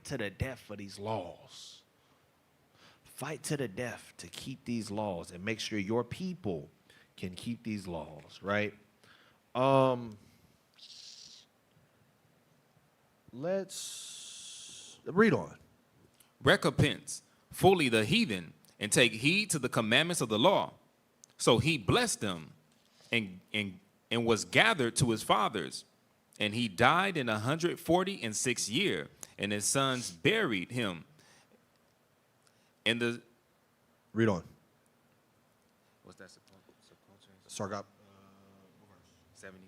to the death for these laws. Fight to the death to keep these laws and make sure your people can keep these laws, right? Let's read on. Recompense fully the heathen, and take heed to the commandments of the law. So he blessed them and was gathered to his fathers. And he died in 146 year, and his sons buried him. And the read on. What's that? Sargop. 70.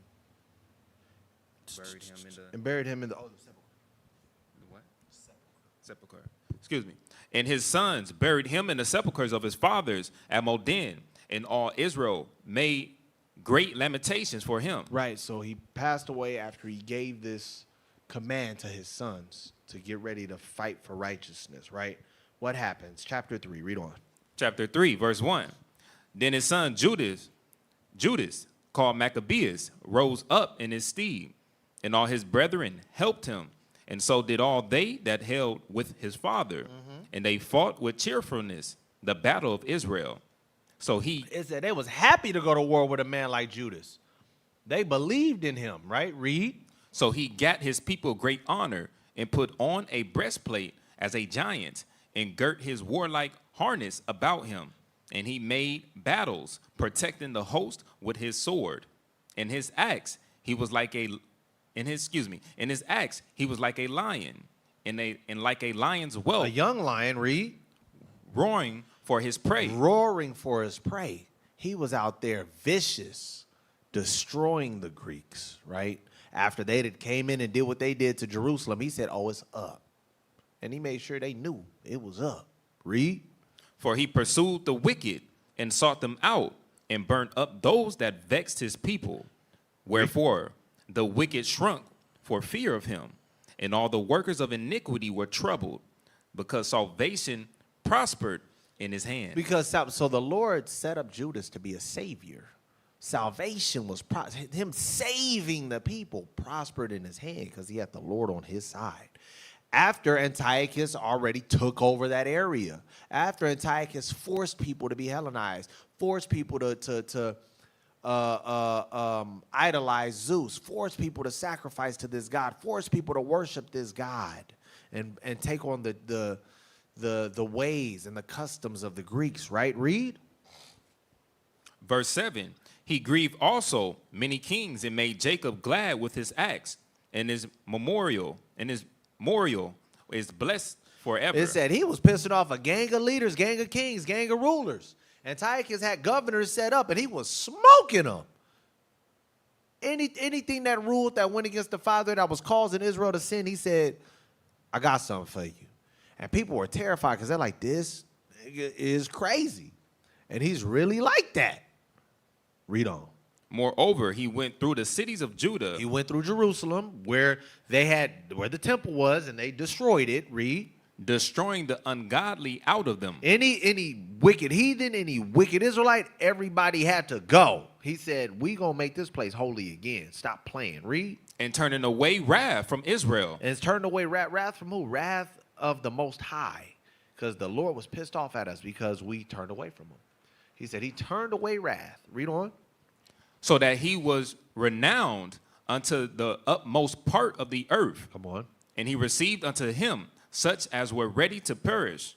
Buried him in the And buried him in the sepulcher. what? Sepulcher. Excuse me. And his sons buried him in the sepulchres of his fathers at Modin, and all Israel made great lamentations for him. Right. So he passed away after he gave this command to his sons to get ready to fight for righteousness. Right. What happens? Chapter 3. Read on. Chapter 3, verse 1. Then his son Judas, called Maccabeus, rose up in his stead, and all his brethren helped him. And so did all they that held with his father. And they fought with cheerfulness the battle of Israel. So it said they was happy to go to war with a man like Judas. They believed in him, right? Read. So he gat his people great honor, and put on a breastplate as a giant, and girt his warlike harness about him. And he made battles, protecting the host with his sword. In his axe he was like a lion, and like a lion's whelp. A young lion, read. Roaring for his prey. Roaring for his prey. He was out there vicious, destroying the Greeks, right? After they came in and did what they did to Jerusalem, he said, oh, it's up. And he made sure they knew it was up. Read. For he pursued the wicked and sought them out, and burnt up those that vexed his people. Wherefore the wicked shrunk for fear of him, and all the workers of iniquity were troubled, because salvation prospered in his hand. So the Lord set up Judas to be a savior. Salvation was him saving the people prospered in his hand because he had the Lord on his side. After Antiochus already took over that area, after Antiochus forced people to be Hellenized, forced people to idolize Zeus, forced people to sacrifice to this God, forced people to worship this God, and take on the ways and the customs of the Greeks, right? Read. Verse 7, he grieved also many kings, and made Jacob glad with his acts, and his memorial is blessed forever. It said he was pissing off a gang of leaders, gang of kings, gang of rulers. Antiochus had governors set up, and he was smoking them. Anything that ruled that went against the father that was causing Israel to sin, he said, I got something for you. And people were terrified because they're like, this is crazy. And he's really like that. Read on. Moreover, he went through the cities of Judah. He went through Jerusalem where the temple was, and they destroyed it. Read. Destroying the ungodly out of them. Any wicked heathen, any wicked Israelite, everybody had to go. He said, we gonna make this place holy again. Stop playing. Read. And turning away wrath from Israel. And it's turned away wrath from who? Wrath of the Most High. Because the Lord was pissed off at us because we turned away from him. He said he turned away wrath. Read on. So that he was renowned unto the utmost part of the earth. Come on. And he received unto him such as were ready to perish.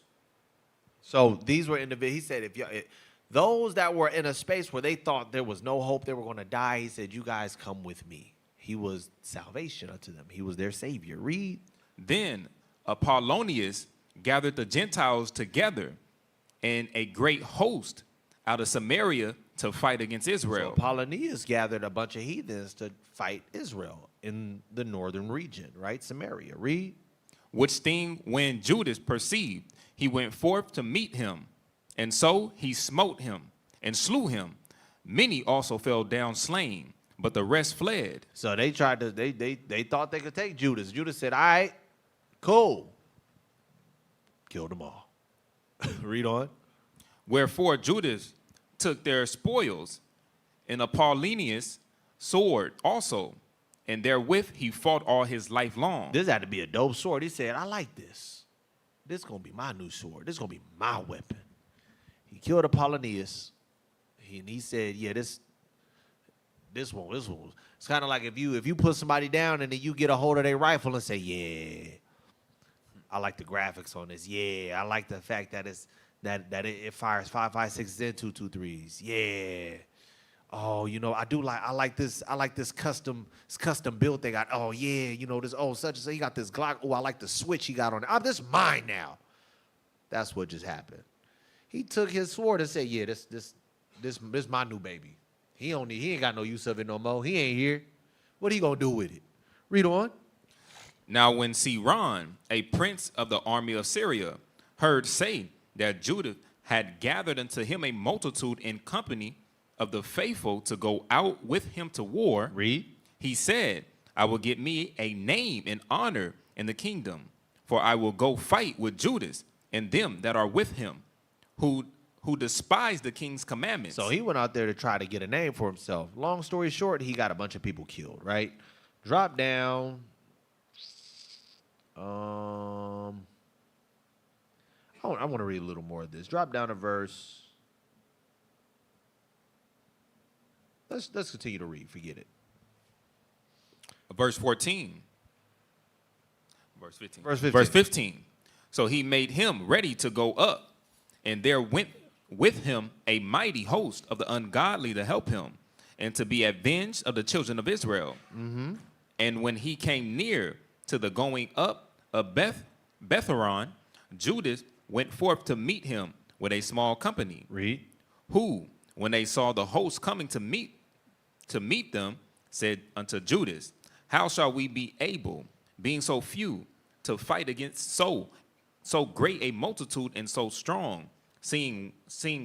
So these were individuals. He said, those that were in a space where they thought there was no hope, they were going to die, he said, you guys come with me. He was salvation unto them. He was their savior. Read. Then Apollonius gathered the Gentiles together and a great host out of Samaria to fight against Israel. So Apollonius gathered a bunch of heathens to fight Israel in the northern region, right? Samaria. Read. Which thing when Judas perceived, he went forth to meet him. And so he smote him and slew him. Many also fell down slain, but the rest fled. So they tried to, they thought they could take Judas. Judas said, all right, cool. Killed them all. Read on. Wherefore Judas took their spoils, and Apollonius' sword also, and therewith he fought all his life long. This had to be a dope sword. He said, I like this. This is going to be my new sword. This is going to be my weapon. He killed Apollonius. He said, yeah, this one. It's kind of like if you put somebody down and then you get a hold of their rifle and say, yeah, I like the graphics on this. Yeah, I like the fact that it fires 5.56 and 2.23s. Yeah. Oh, I like this custom build they got. Oh yeah, this such and such. He got this Glock. Oh, I like the switch he got on it. Oh, this is mine now. That's what just happened. He took his sword and said, yeah, this my new baby. He ain't got no use of it no more. He ain't here. What he gonna do with it? Read on. Now when Siron, a prince of the army of Syria, heard say that Judah had gathered unto him a multitude in company of the faithful to go out with him to war, Read. He said, I will get me a name and honor in the kingdom, for I will go fight with Judas and them that are with him, who despise the king's commandments. So he went out there to try to get a name for himself. Long story short, he got a bunch of people killed, right? Drop down. I want to read a little more of this. Drop down to verse. Let's continue to read. Forget it. Verse 14. Verse 15. Verse 15. So he made him ready to go up, and there went with him a mighty host of the ungodly to help him, and to be avenged of the children of Israel. Mm-hmm. And when he came near to the going up of Betharon, Judas went forth to meet him with a small company. Read. Who, when they saw the host coming to meet them, said unto Judas, how shall we be able, being so few, to fight against so great a multitude and so strong, seeing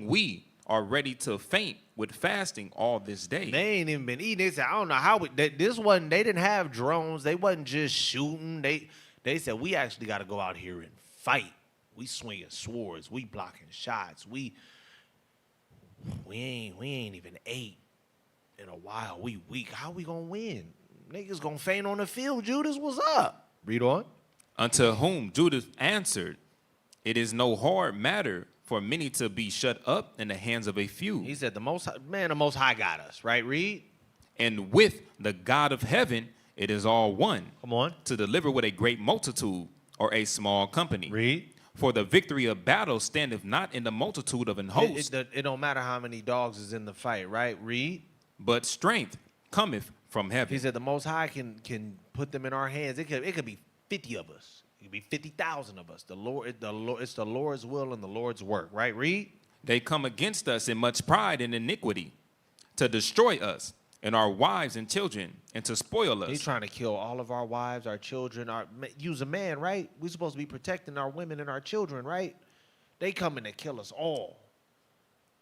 we are ready to faint with fasting all this day? They ain't even been eating. They said, I don't know how they didn't have drones. They wasn't just shooting. They said, we actually got to go out here and fight. We swinging swords. We blocking shots. We ain't even ate in a while. We weak. How we gonna win? Niggas gonna faint on the field. Judas, what's up? Read on. Unto whom Judas answered, it is no hard matter for many to be shut up in the hands of a few. He said, the Most High got us. Right? Read. And with the God of heaven, it is all one. Come on. To deliver with a great multitude or a small company. Read. For the victory of battle standeth not in the multitude of an host. It don't matter how many dogs is in the fight, right? Read. But strength cometh from heaven. He said the Most High can put them in our hands. It could be 50 of us. It could be 50,000 of us. It's the Lord's will and the Lord's work, right? Read. They come against us in much pride and iniquity, to destroy us and our wives and children, and to spoil us. He's trying to kill all of our wives, our children. Use a man, right? We're supposed to be protecting our women and our children, right? They coming to kill us all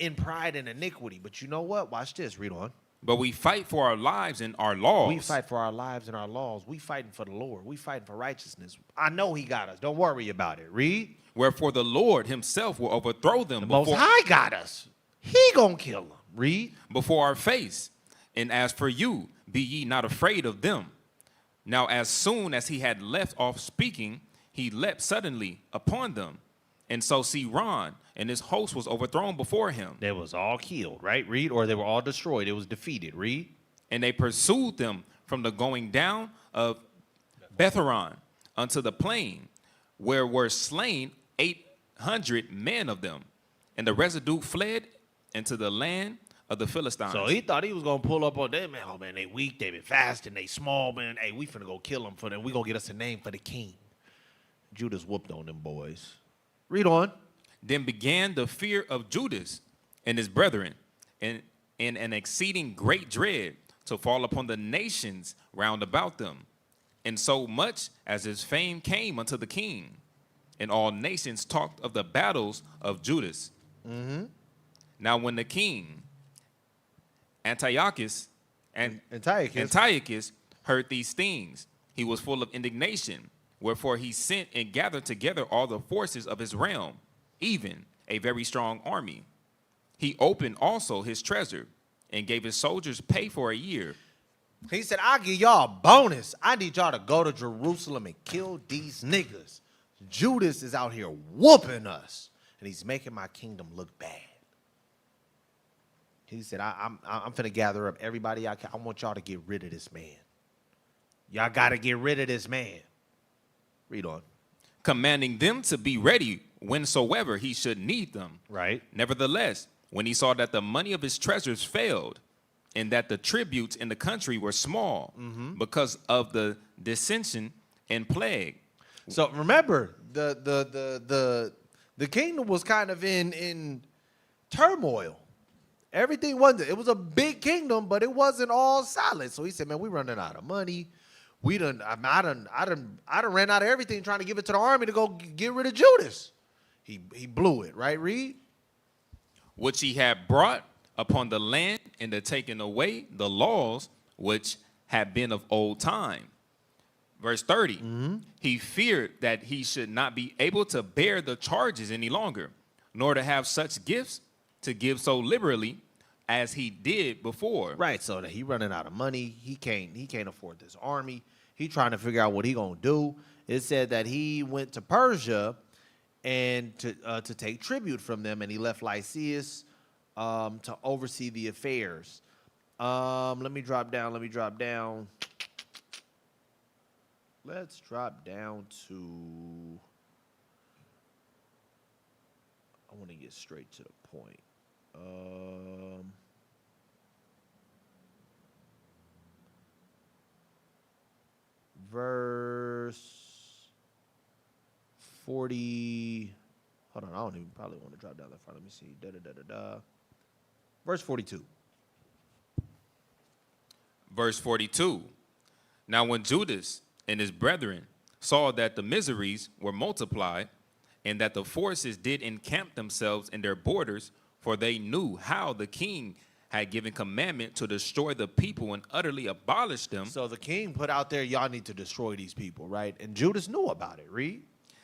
in pride and iniquity. But you know what? Watch this. Read on. But we fight for our lives and our laws. We fight for our lives and our laws. We fighting for the Lord. We fighting for righteousness. I know he got us. Don't worry about it. Read. Wherefore the Lord himself will overthrow them. The Most High got us. He gonna kill them. Read. Before our face. And as for you, be ye not afraid of them. Now as soon as he had left off speaking, he leapt suddenly upon them, And so Ron and his host was overthrown before him. They was all killed, right? Read. Or they were all destroyed. It was defeated. Read. And they pursued them from the going down of Betharon unto the plain, where were slain 800 men of them. And the residue fled into the land of the Philistines. So he thought he was going to pull up on them. Man, oh, man, they weak. They been fasting. They small, man. Hey, we finna go kill them for them. We going to get us a name for the king. Judas whooped on them boys. Read on. Then began the fear of Judas and his brethren, and an exceeding great dread to fall upon the nations round about them. And so much as his fame came unto the king, and all nations talked of the battles of Judas. Mm-hmm. Now when the king, Antiochus heard these things, he was full of indignation. Wherefore he sent and gathered together all the forces of his realm, even a very strong army. He opened also his treasure and gave his soldiers pay for a year. He said, I'll give y'all a bonus. I need y'all to go to Jerusalem and kill these niggas. Judas is out here whooping us, and he's making my kingdom look bad. He said, I'm finna gather up everybody I can. I want y'all to get rid of this man. Y'all got to get rid of this man. Read on. Commanding them to be ready whensoever he should need them. Right. Nevertheless, when he saw that the money of his treasures failed, and that the tributes in the country were small because of the dissension and plague. So remember, the kingdom was kind of in turmoil. Everything wasn't. It was a big kingdom, but it wasn't all solid. So he said, "Man, we running out of money. I done ran out of everything trying to give it to the army to go get rid of Judas." He blew it, right, Reed? Which he had brought upon the land, and the taking away the laws which had been of old time. Verse 30, he feared that he should not be able to bear the charges any longer, nor to have such gifts to give so liberally as he did before. Right, so that he running out of money. He can't afford this army. He trying to figure out what he gonna do. It said that he went to Persia and to take tribute from them, and he left Lysias to oversee the affairs. Let me drop down. Let's drop down to, I want to get straight to the point. Verse 40. Hold on, I don't even probably want to drop down that far. Let me see. Verse 42. Verse 42. Now when Judas and his brethren saw that the miseries were multiplied, and that the forces did encamp themselves in their borders, for they knew how the king had given commandment to destroy the people and utterly abolish them. So the king put out there, y'all need to destroy these people, right? And Judas knew about it. Read.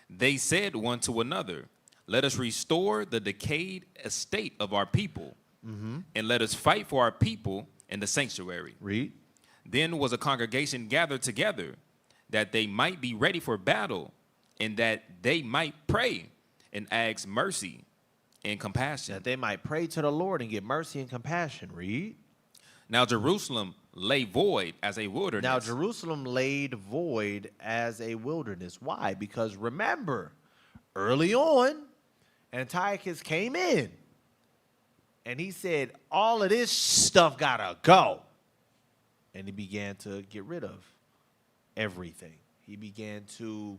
They said one to another, let us restore the decayed estate of our people, and let us fight for our people in the sanctuary. Read. Then was a congregation gathered together, that they might be ready for battle, and that they might pray and ask mercy and compassion. That they might pray to the Lord and get mercy and compassion. Read. Now Jerusalem lay void as a wilderness. Now Jerusalem laid void as a wilderness. Why? Because remember, early on, Antiochus came in, and he said, all of this stuff gotta go. And he began to get rid of everything. He began to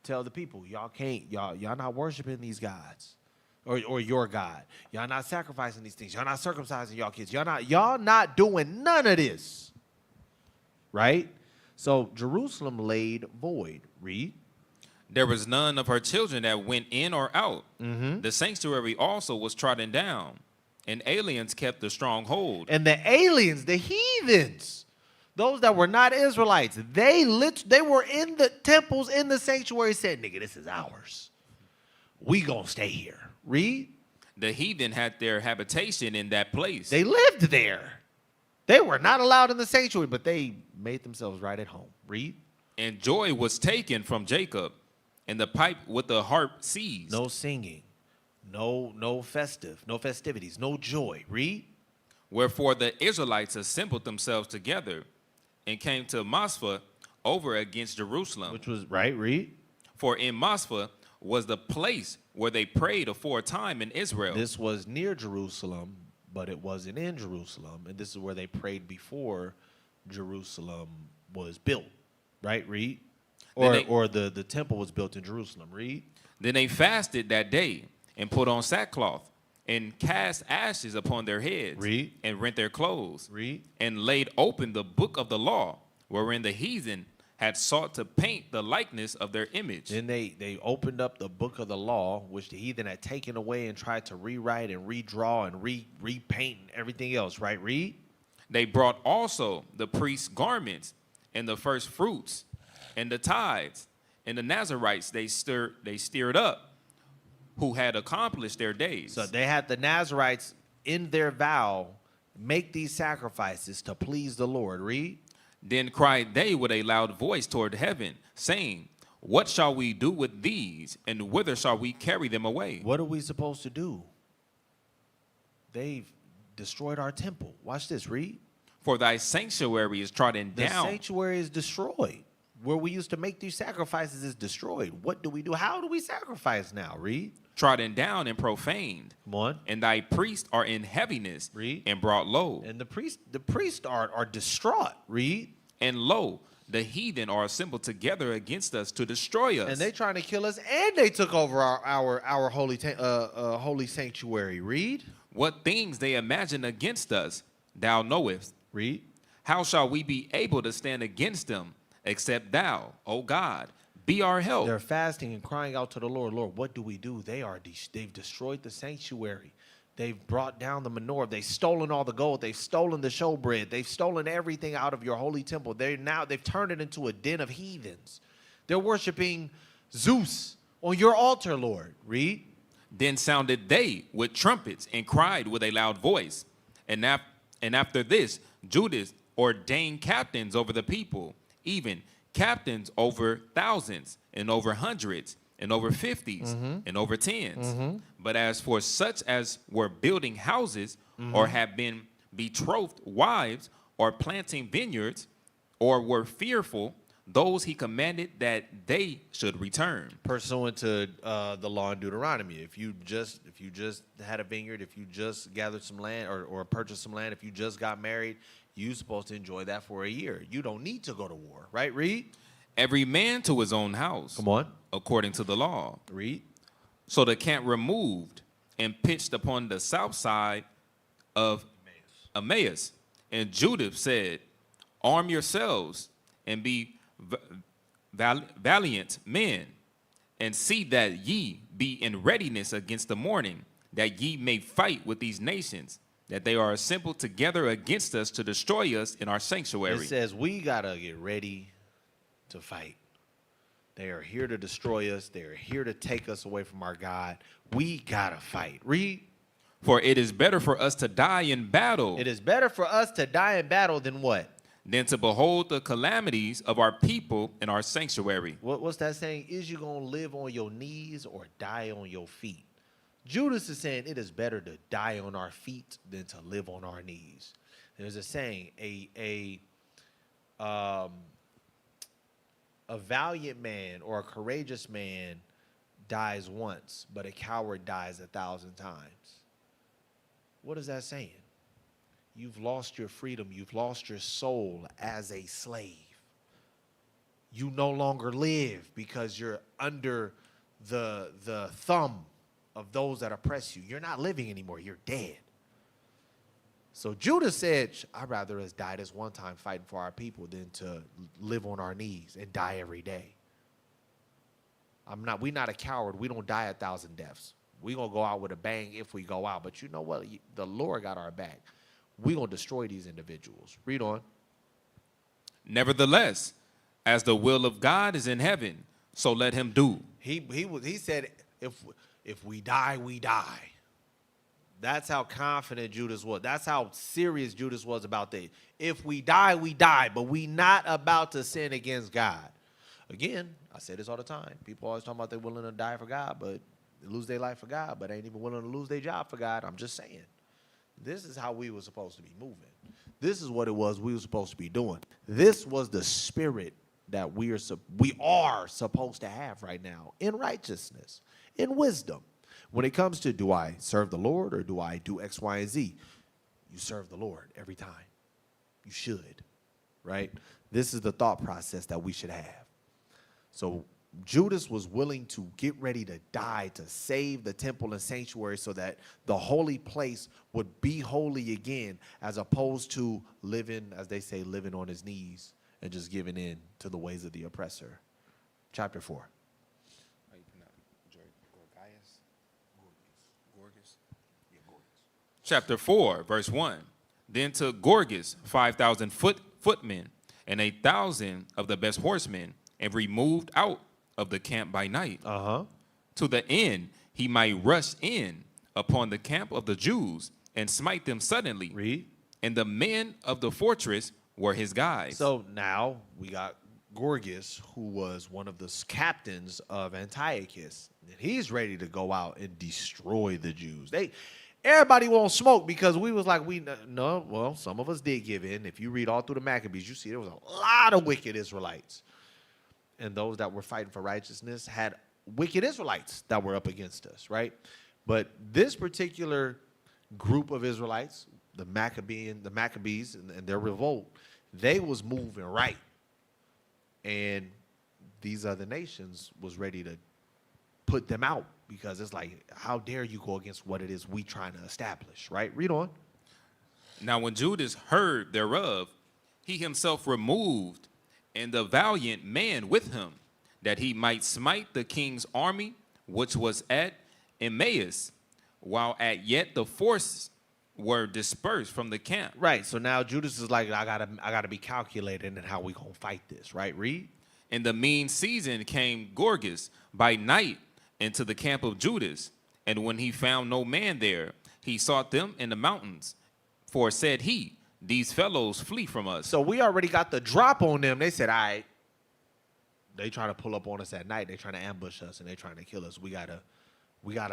tell the people, y'all not worshiping these gods or your God. Y'all not sacrificing these things. Y'all not circumcising y'all kids. Y'all not doing none of this. Right? So Jerusalem laid void. Read. There was none of her children that went in or out. The sanctuary also was trodden down, and aliens kept the stronghold. And the aliens, the heathens, those that were not Israelites, they were in the temples, in the sanctuary, said, nigga, this is ours. We gonna stay here. Read. The heathen had their habitation in that place. They lived there. They were not allowed in the sanctuary, but they made themselves right at home. Read. And joy was taken from Jacob, and the pipe with the harp seized. No singing, no festivities, no joy. Read. Wherefore the Israelites assembled themselves together and came to Mosphah over against Jerusalem. Which was right. Read. For in Mosphah was the place where they prayed aforetime in Israel. This was near Jerusalem, but it wasn't in Jerusalem, and this is where they prayed before Jerusalem was built. Right. Read. Or the temple was built in Jerusalem. Read. Then they fasted that day and put on sackcloth and cast ashes upon their heads. Read. And rent their clothes. Read. And laid open the book of the law, wherein the heathen had sought to paint the likeness of their image. Then they opened up the book of the law, which the heathen had taken away and tried to rewrite and redraw and repaint and everything else. Right. Read. They brought also the priest's garments and the first fruits and the tithes and the Nazarites they stirred up, who had accomplished their days. So they had the Nazarites in their vow make these sacrifices to please the Lord. Read. Then cried they with a loud voice toward heaven, saying, What shall we do with these, and whither shall we carry them away? What are we supposed to do? They've destroyed our temple. Watch this. Read. For thy sanctuary is trodden The down. sanctuary is destroyed. Where we used to make these sacrifices is destroyed. What do we do? How do we sacrifice now? Read. Trodden down and profaned. Come on. And thy priests are in heaviness. Read. And brought low. And the priests are distraught. Read. And lo, the heathen are assembled together against us to destroy us. And they trying to kill us, and they took over our holy sanctuary. Read. What things they imagine against us, thou knowest. Read. How shall we be able to stand against them, except thou, O God, be our help? They're fasting and crying out to the Lord. Lord, what do we do? They've destroyed the sanctuary. They've brought down the menorah. They've stolen all the gold. They've stolen the showbread. They've stolen everything out of your holy temple. They've turned it into a den of heathens. They're worshiping Zeus on your altar, Lord. Read. Then sounded they with trumpets and cried with a loud voice. And after this, Judas ordained captains over the people, even captains over thousands and over hundreds and over 50s and over 10s. But as for such as were building houses or have been betrothed wives or planting vineyards or were fearful, those he commanded that they should return. Pursuant to the law in Deuteronomy, if you just had a vineyard, if you just gathered some land or purchased some land, if you just got married, you're supposed to enjoy that for a year. You don't need to go to war, right? Read. Every man to his own house. Come on. According to the law. Read. So the camp removed and pitched upon the south side of Emmaus. And Judah said, Arm yourselves and be valiant men, and see that ye be in readiness against the morning, that ye may fight with these nations, that they are assembled together against us to destroy us in our sanctuary. It says we got to get ready to fight. They are here to destroy us. They are here to take us away from our God. We got to fight. Read. For it is better for us to die in battle. It is better for us to die in battle than what? Than to behold the calamities of our people in our sanctuary. What's that saying? Is you going to live on your knees or die on your feet? Judas is saying it is better to die on our feet than to live on our knees. There's a saying, a valiant man or a courageous man dies once, but a coward dies 1,000 times. What is that saying? You've lost your freedom. You've lost your soul as a slave. You no longer live because you're under the thumb of those that oppress you. You're not living anymore. You're dead. So Judah said, I'd rather us die this one time fighting for our people than to live on our knees and die every day. We're not a coward. We don't die 1,000 deaths. We're going to go out with a bang if we go out. But you know what? The Lord got our back. We're going to destroy these individuals. Read on. Nevertheless, as the will of God is in heaven, so let him do. He said, if we die, we die. That's how confident Judas was. That's how serious Judas was about that. If we die, we die. But we not about to sin against God. Again, I say this all the time. People always talking about they're willing to die for God, but lose their life for God, but ain't even willing to lose their job for God. I'm just saying. This is how we were supposed to be moving. This is what it was we were supposed to be doing. This was the spirit that we are supposed to have right now in righteousness, in wisdom. When it comes to, do I serve the Lord or do I do X, Y, and Z? You serve the Lord every time. You should, right? This is the thought process that we should have. So Judas was willing to get ready to die to save the temple and sanctuary so that the holy place would be holy again, as opposed to living, as they say, living on his knees and just giving in to the ways of the oppressor. Chapter 4. Chapter 4, verse 1. Then took Gorgas 5,000 footmen and 8,000 of the best horsemen, and removed out of the camp by night, to the end he might rush in upon the camp of the Jews and smite them suddenly. Read. And the men of the fortress were his guides. So now we got Gorgas, who was one of the captains of Antiochus. And he's ready to go out and destroy the Jews. Everybody won't smoke because we was like, well, some of us did give in. If you read all through the Maccabees, you see there was a lot of wicked Israelites. And those that were fighting for righteousness had wicked Israelites that were up against us, right? But this particular group of Israelites, the Maccabees and their revolt, they was moving right. And these other nations was ready to put them out because it's like, how dare you go against what it is we trying to establish, right? Read on. Now when Judas heard thereof, he himself removed, and the valiant man with him, that he might smite the king's army, which was at Emmaus, while at yet the forces were dispersed from the camp. Right. So now Judas is like, I gotta be calculated in how we gonna fight this, right? Read. In the mean season came Gorgas by night into the camp of Judas, and when he found no man there, he sought them in the mountains. For said he, these fellows flee from us. So we already got the drop on them. They said, all right, they trying to pull up on us at night. They trying to ambush us and they trying to kill us. We gotta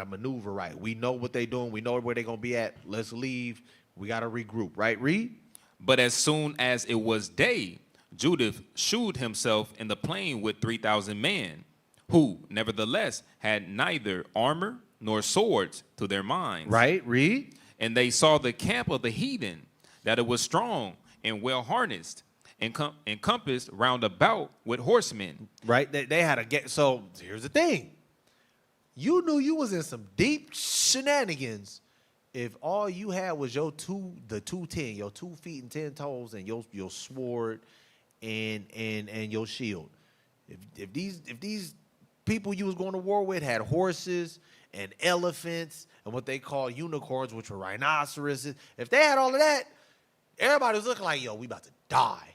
maneuver right. We know what they doing. We know where they gonna be at. Let's leave. We gotta regroup, right? Read. But as soon as it was day, Judas shewed himself in the plain with 3,000 men, who nevertheless had neither armor nor swords to their minds. Right, read. And they saw the camp of the heathen, that it was strong and well harnessed, and encompassed round about with horsemen. Right, they had a get. So here's the thing. You knew you was in some deep shenanigans if all you had was the 210, your 2 feet and 10 toes, and your sword and your shield. If these people you was going to war with had horses and elephants and what they call unicorns, which were rhinoceroses, if they had all of that, everybody was looking like, yo, we about to die.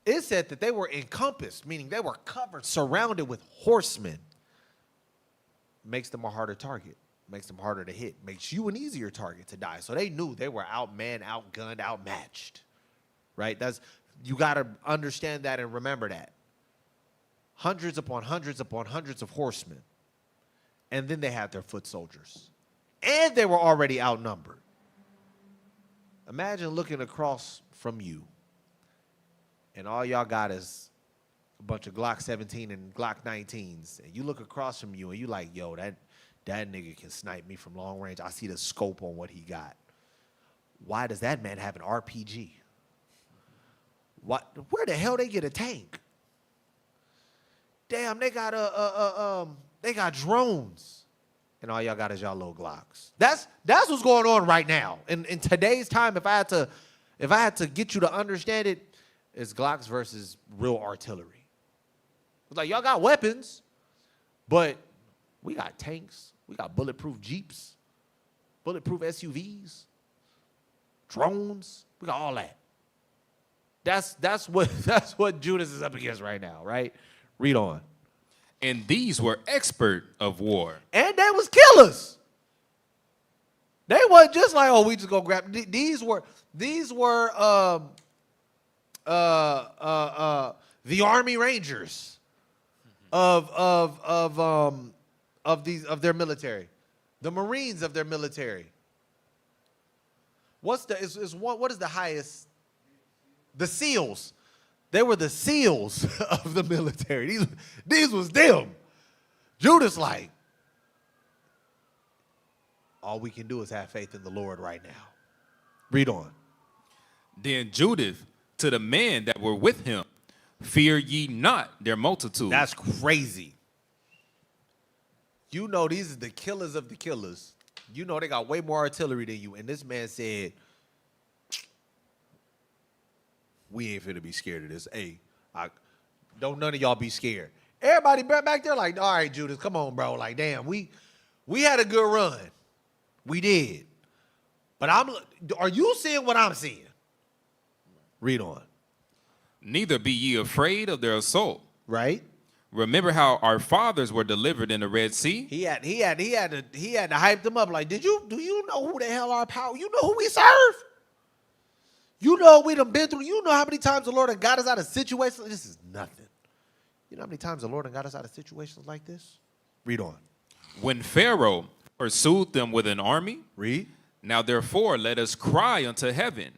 It said that they were encompassed, meaning they were covered, surrounded with horsemen. Makes them a harder target, makes them harder to hit, makes you an easier target to die. So they knew they were outmanned, outgunned, outmatched, right? You got to understand that and remember that. Hundreds upon hundreds upon hundreds of horsemen. And then they had their foot soldiers. And they were already outnumbered. Imagine looking across from you, and all y'all got is a bunch of Glock 17 and Glock 19s. And you look across from you, and you like, yo, that nigga can snipe me from long range. I see the scope on what he got. Why does that man have an RPG? Where the hell they get a tank? Damn, they got drones. And all y'all got is y'all little Glocks. That's what's going on right now. In today's time, if I had to get you to understand it, it's Glocks versus real artillery. It's like, y'all got weapons, but we got tanks, we got bulletproof Jeeps, bulletproof SUVs, drones, we got all that. That's what Judas is up against right now, right? Read on. And these were expert of war. And they was killers. They wasn't just like, oh, we just go grab. These were the Army Rangers. of their military, the Marines of their military. What is the highest? The SEALs. They were the SEALs of the military. These was them. Judas like, all we can do is have faith in the Lord right now. Read on. Then Judas to the men that were with him, fear ye not their multitude. That's crazy. You know these are the killers of the killers. You know they got way more artillery than you. And this man said, we ain't finna be scared of this. Hey, don't none of y'all be scared. Everybody back there like, all right, Judas, come on, bro. Like, damn, we had a good run. We did. But are you seeing what I'm seeing? Read on. Neither be ye afraid of their assault. Right? Remember how our fathers were delivered in the Red Sea? He had to hype them up. Like, do you know who the hell our power? You know who we serve? You know we done been through. You know how many times the Lord done got us out of situations? This is nothing. You know how many times the Lord done got us out of situations like this? Read on. When Pharaoh pursued them with an army, Read. now therefore let us cry unto heaven,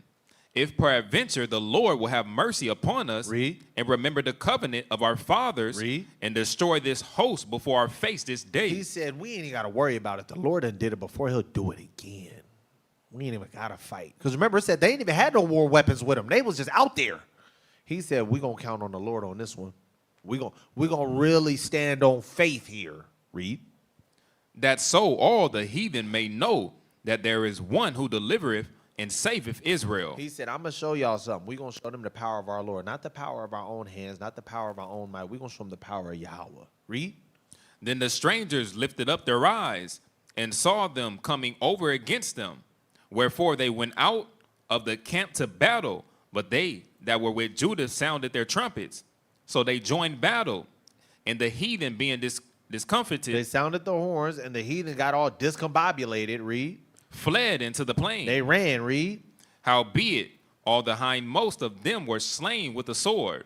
if peradventure the Lord will have mercy upon us, Read. and remember the covenant of our fathers, Read. and destroy this host before our face this day. He said, we ain't even got to worry about it. The Lord done did it before. He'll do it again. We ain't even got to fight. Because remember, it said they ain't even had no war weapons with them. They was just out there. He said, we're going to count on the Lord on this one. We're gonna really stand on faith here. Read. That so all the heathen may know that there is one who delivereth and saveth Israel. He said, I'm going to show y'all something. We're going to show them the power of our Lord. Not the power of our own hands, not the power of our own might. We're going to show them the power of Yahweh. Read. Then the strangers lifted up their eyes and saw them coming over against them. Wherefore they went out of the camp to battle, but they that were with Judah sounded their trumpets. So they joined battle, and the heathen being discomfited, They sounded the horns, and the heathen got all discombobulated. Read. fled into the plain. They ran. Read. Howbeit, all the hindmost of them were slain with the sword,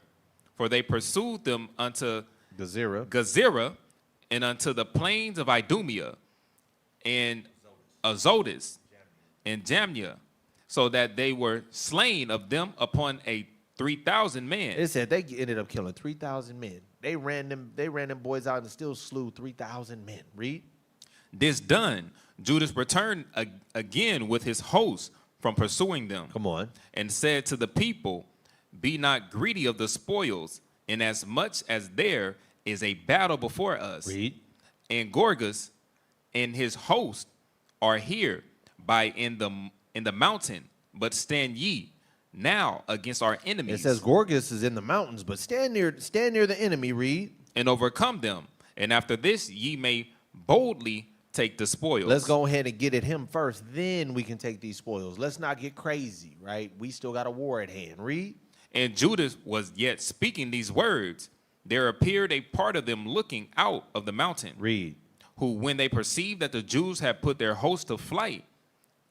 for they pursued them unto Gezerah and unto the plains of Idumea and Azotus and Jamnia, so that they were slain of them upon a 3,000 men. It said they ended up killing 3,000 men. They ran them boys out and still slew 3,000 men. Read. This done, Judas returned again with his host from pursuing them. Come on. And said to the people, be not greedy of the spoils, inasmuch as there is a battle before us. Read. And Gorgas and his host are here by in the mountain, but stand ye now against our enemies. It says Gorgas is in the mountains, but stand near the enemy. Read. And overcome them. And after this ye may boldly take the spoils. Let's go ahead and get at him first. Then we can take these spoils. Let's not get crazy, right? We still got a war at hand. Read. And Judas was yet speaking these words. There appeared a part of them looking out of the mountain. Read. Who, when they perceived that the Jews had put their host to flight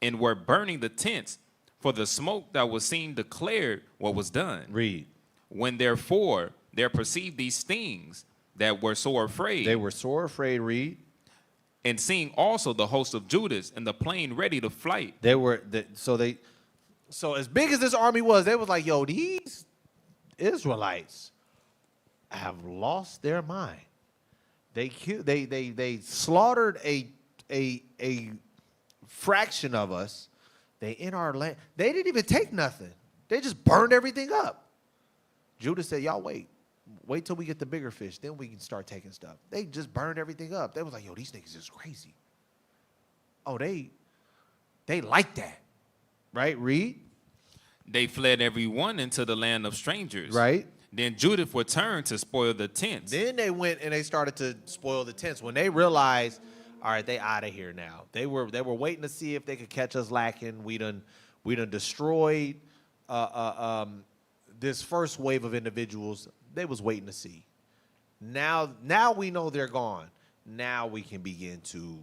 and were burning the tents, for the smoke that was seen declared what was done. Read. When therefore there perceived these things that were sore afraid. They were sore afraid. Read. And seeing also the host of Judas in the plain ready to flight. So as big as this army was, they was like, yo, these Israelites have lost their mind. They slaughtered a fraction of us. They in our land. They didn't even take nothing. They just burned everything up. Judas said, y'all wait till we get the bigger fish. Then we can start taking stuff. They just burned everything up. They was like, yo, these niggas is crazy. Oh, they like that. Right? Read. They fled every one into the land of strangers. Right. Then Judas returned to spoil the tents. Then they went and they started to spoil the tents. When they realized, all right, they out of here now. They were waiting to see if they could catch us lacking. We done destroyed this first wave of individuals. They was waiting to see. Now we know they're gone. Now we can begin to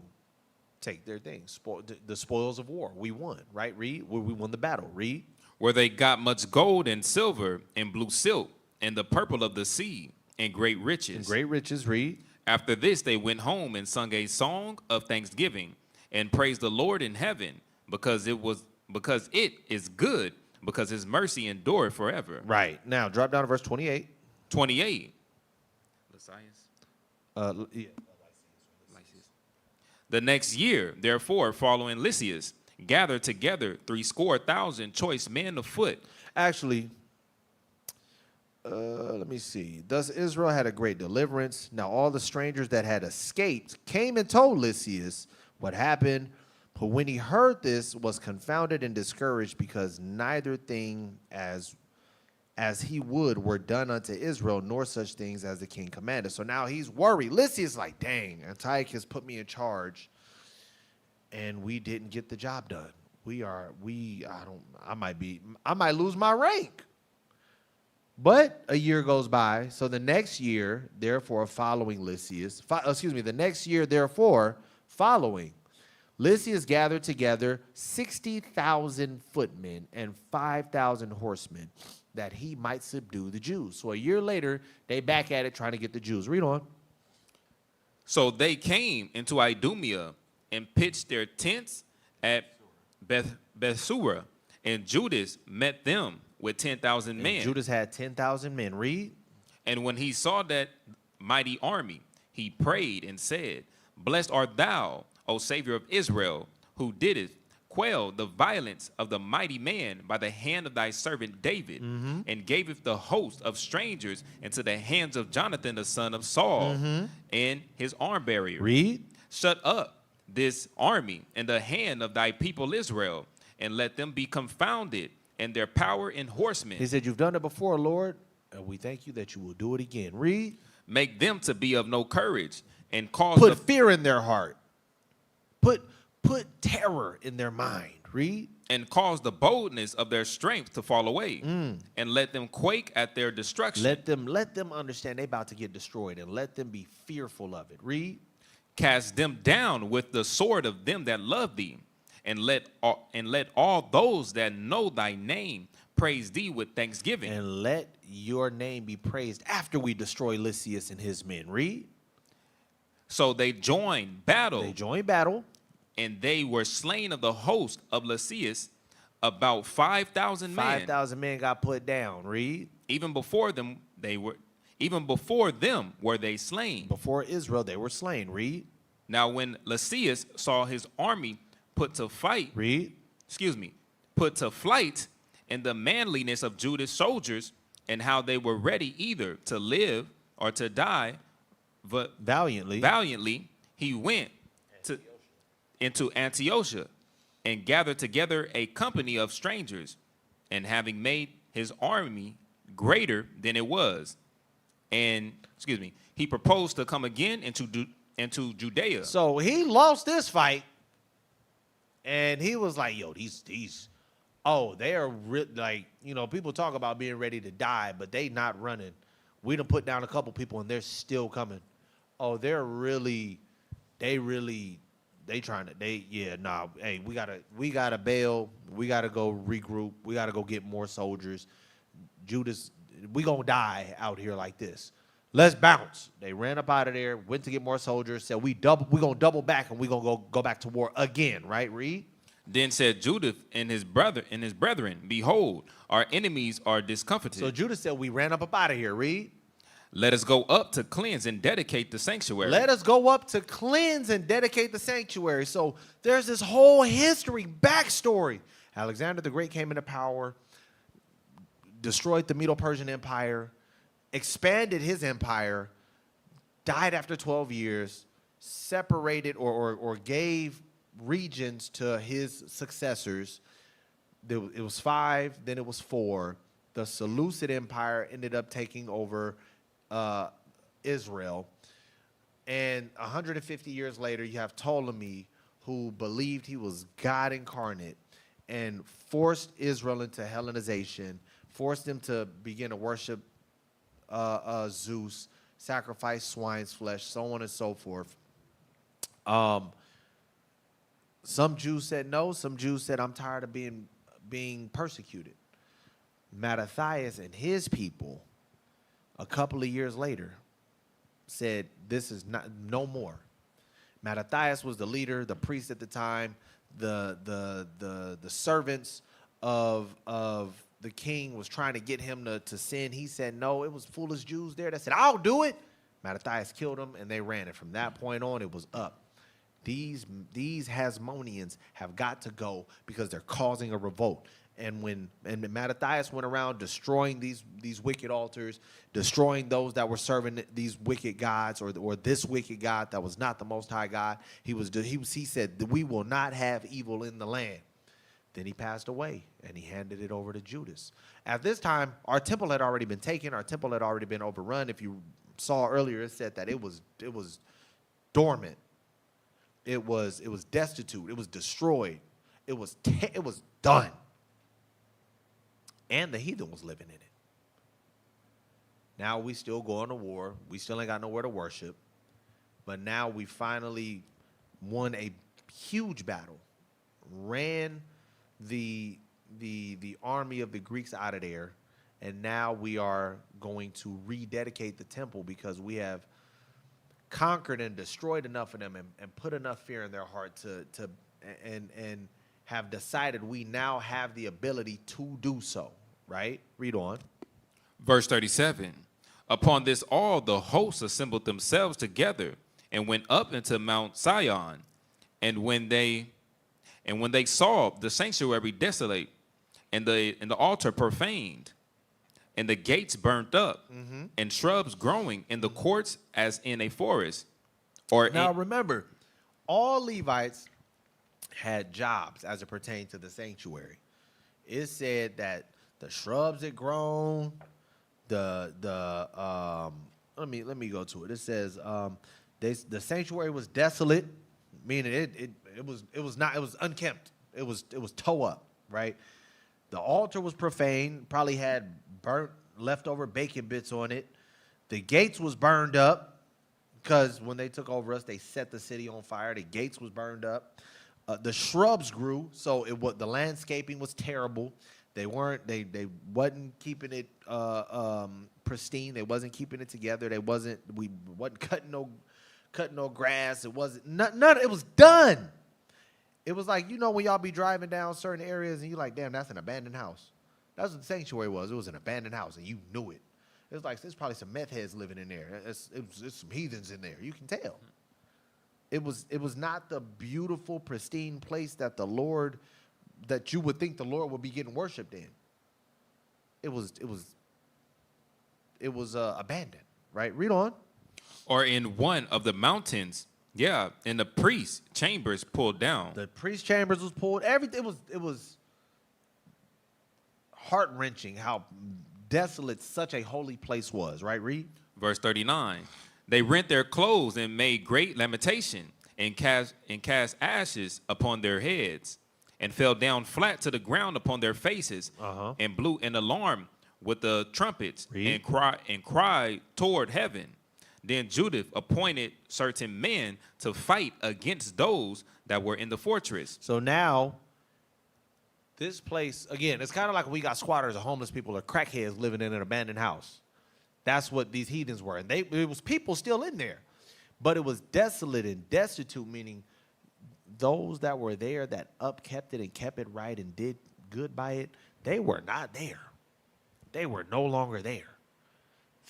take their things. The spoils of war. We won, right? Read. We won the battle. Read. Where they got much gold and silver and blue silk and the purple of the sea and great riches. And great riches, read. After this, they went home and sung a song of thanksgiving and praised the Lord in heaven because it is good, because his mercy endureth forever. Right. Now, drop down to verse 28. 28. Yeah. The next year, therefore, following Lysias, gathered together 70,000 choice men of foot. Actually, let me see. Thus Israel had a great deliverance. Now all the strangers that had escaped came and told Lysias what happened. But when he heard this, was confounded and discouraged, because neither thing as he would were done unto Israel, nor such things as the king commanded. So now he's worried. Lysias like, dang, Antiochus put me in charge, and we didn't get the job done. I might lose my rank. But a year goes by. So the next year, therefore, following Lysias, Lysias gathered together 60,000 footmen and 5,000 horsemen, that he might subdue the Jews. So a year later, they back at it trying to get the Jews. Read on. So they came into Idumea and pitched their tents at Bethsura, and Judas met them with 10,000 men. Judas had 10,000 men. Read. And when he saw that mighty army, he prayed and said, Blessed art thou, O Savior of Israel, who didst quell the violence of the mighty man by the hand of thy servant David, and gaveth the host of strangers into the hands of Jonathan the son of Saul, and his arm bearer. Read. Shut up this army in the hand of thy people Israel, and let them be confounded in their power and horsemen. He said, you've done it before, Lord, and we thank you that you will do it again. Read. Make them to be of no courage, and cause Put fear in their heart. Put terror in their mind. Read. And cause the boldness of their strength to fall away, and let them quake at their destruction. Let them understand they're about to get destroyed, and let them be fearful of it. Read. Cast them down with the sword of them that love thee, and let all those that know thy name praise thee with thanksgiving. And let your name be praised after we destroy Lysias and his men. Read. So they joined battle. And they were slain of the host of Lysias, about 5,000 men. 5,000 men got put down. Read. Even before them were they slain. Before Israel, they were slain. Read. Now when Lysias saw his army put to flight, and the manliness of Judah's soldiers, and how they were ready either to live or to die valiantly, he went into Antiochia and gathered together a company of strangers, and having made his army greater than it was, he proposed to come again into Judea. So he lost this fight, and he was like, yo, they are like, people talk about being ready to die, but they not running. We done put down a couple people, and they're still coming. Oh, hey, we gotta bail. We gotta go regroup. We gotta go get more soldiers. Judas, we gonna die out here like this. Let's bounce. They ran up out of there, went to get more soldiers, said we gonna double back, and we gonna go back to war again, right? Read. Then said Judah and his brethren, behold, our enemies are discomfited. So Judah said, we ran up out of here. Read. Let us go up to cleanse and dedicate the sanctuary. So there's this whole history, backstory. Alexander the Great came into power, destroyed the Medo-Persian Empire, expanded his empire, died after 12 years, separated or gave regions to his successors. It was 5, then it was 4. The Seleucid Empire ended up taking over Israel. And 150 years later, you have Ptolemy, who believed he was God incarnate and forced Israel into Hellenization, forced them to begin to worship Zeus, sacrifice swine's flesh, so on and so forth. Some Jews said no. Some Jews said, I'm tired of being persecuted. Mattathias and his people a couple of years later, said, this is not, no more. Mattathias was the leader, the priest at the time, the servants of the king was trying to get him to sin. He said no. It was foolish Jews there that said, I'll do it. Mattathias killed him, and they ran it. From that point on, it was up. These Hasmoneans have got to go because they're causing a revolt. And when Mattathias went around destroying these wicked altars, destroying those that were serving these wicked gods, or this wicked God that was not the Most High God, he said that we will not have evil in the land. Then he passed away, and he handed it over to Judas. At this time, our temple had already been taken. Our temple had already been overrun. If you saw earlier, it said that it was dormant. It was destitute. It was destroyed. It was done. And the heathen was living in it. Now we still going to war. We still ain't got nowhere to worship. But now we finally won a huge battle, ran the army of the Greeks out of there, and now we are going to rededicate the temple because we conquered and destroyed enough of them and put enough fear in their heart and have decided we now have the ability to do so, right? Read on. Verse 37, upon this all the hosts assembled themselves together and went up into Mount Sion, and when they saw the sanctuary desolate and the altar profaned, and the gates burnt up, and shrubs growing in the courts as in a forest. Now remember, all Levites had jobs as it pertained to the sanctuary. It said that the shrubs had grown. Let me go to it. It says the sanctuary was desolate, meaning it was unkempt. It was toe up, right? The altar was profane, probably had burnt leftover bacon bits on it. The gates was burned up because when they took over us, they set the city on fire. The gates was burned up. The shrubs grew, so the landscaping was terrible. They wasn't keeping it pristine. They wasn't keeping it together. We wasn't cutting no grass. It wasn't none. It was done. It was like, when y'all be driving down certain areas and you're like, damn, that's an abandoned house. That's what the sanctuary was. It was an abandoned house, and you knew it. It was like there's probably some meth heads living in there. It's some heathens in there. You can tell. It was not the beautiful, pristine place that you would think the Lord would be getting worshipped in. It was abandoned, right? Read on. Or in one of the mountains, and the priest chambers pulled down. The priest chambers was pulled. Everything it was heart-wrenching how desolate such a holy place was, right? Read. Verse 39. They rent their clothes and made great lamentation and cast ashes upon their heads and fell down flat to the ground upon their faces and blew an alarm with the trumpets and cried toward heaven. Then Judith appointed certain men to fight against those that were in the fortress. So now, this place, again, it's kind of like when we got squatters or homeless people or crackheads living in an abandoned house. That's what these heathens were. And it was people still in there. But it was desolate and destitute, meaning those that were there that upkept it and kept it right and did good by it, they were not there. They were no longer there.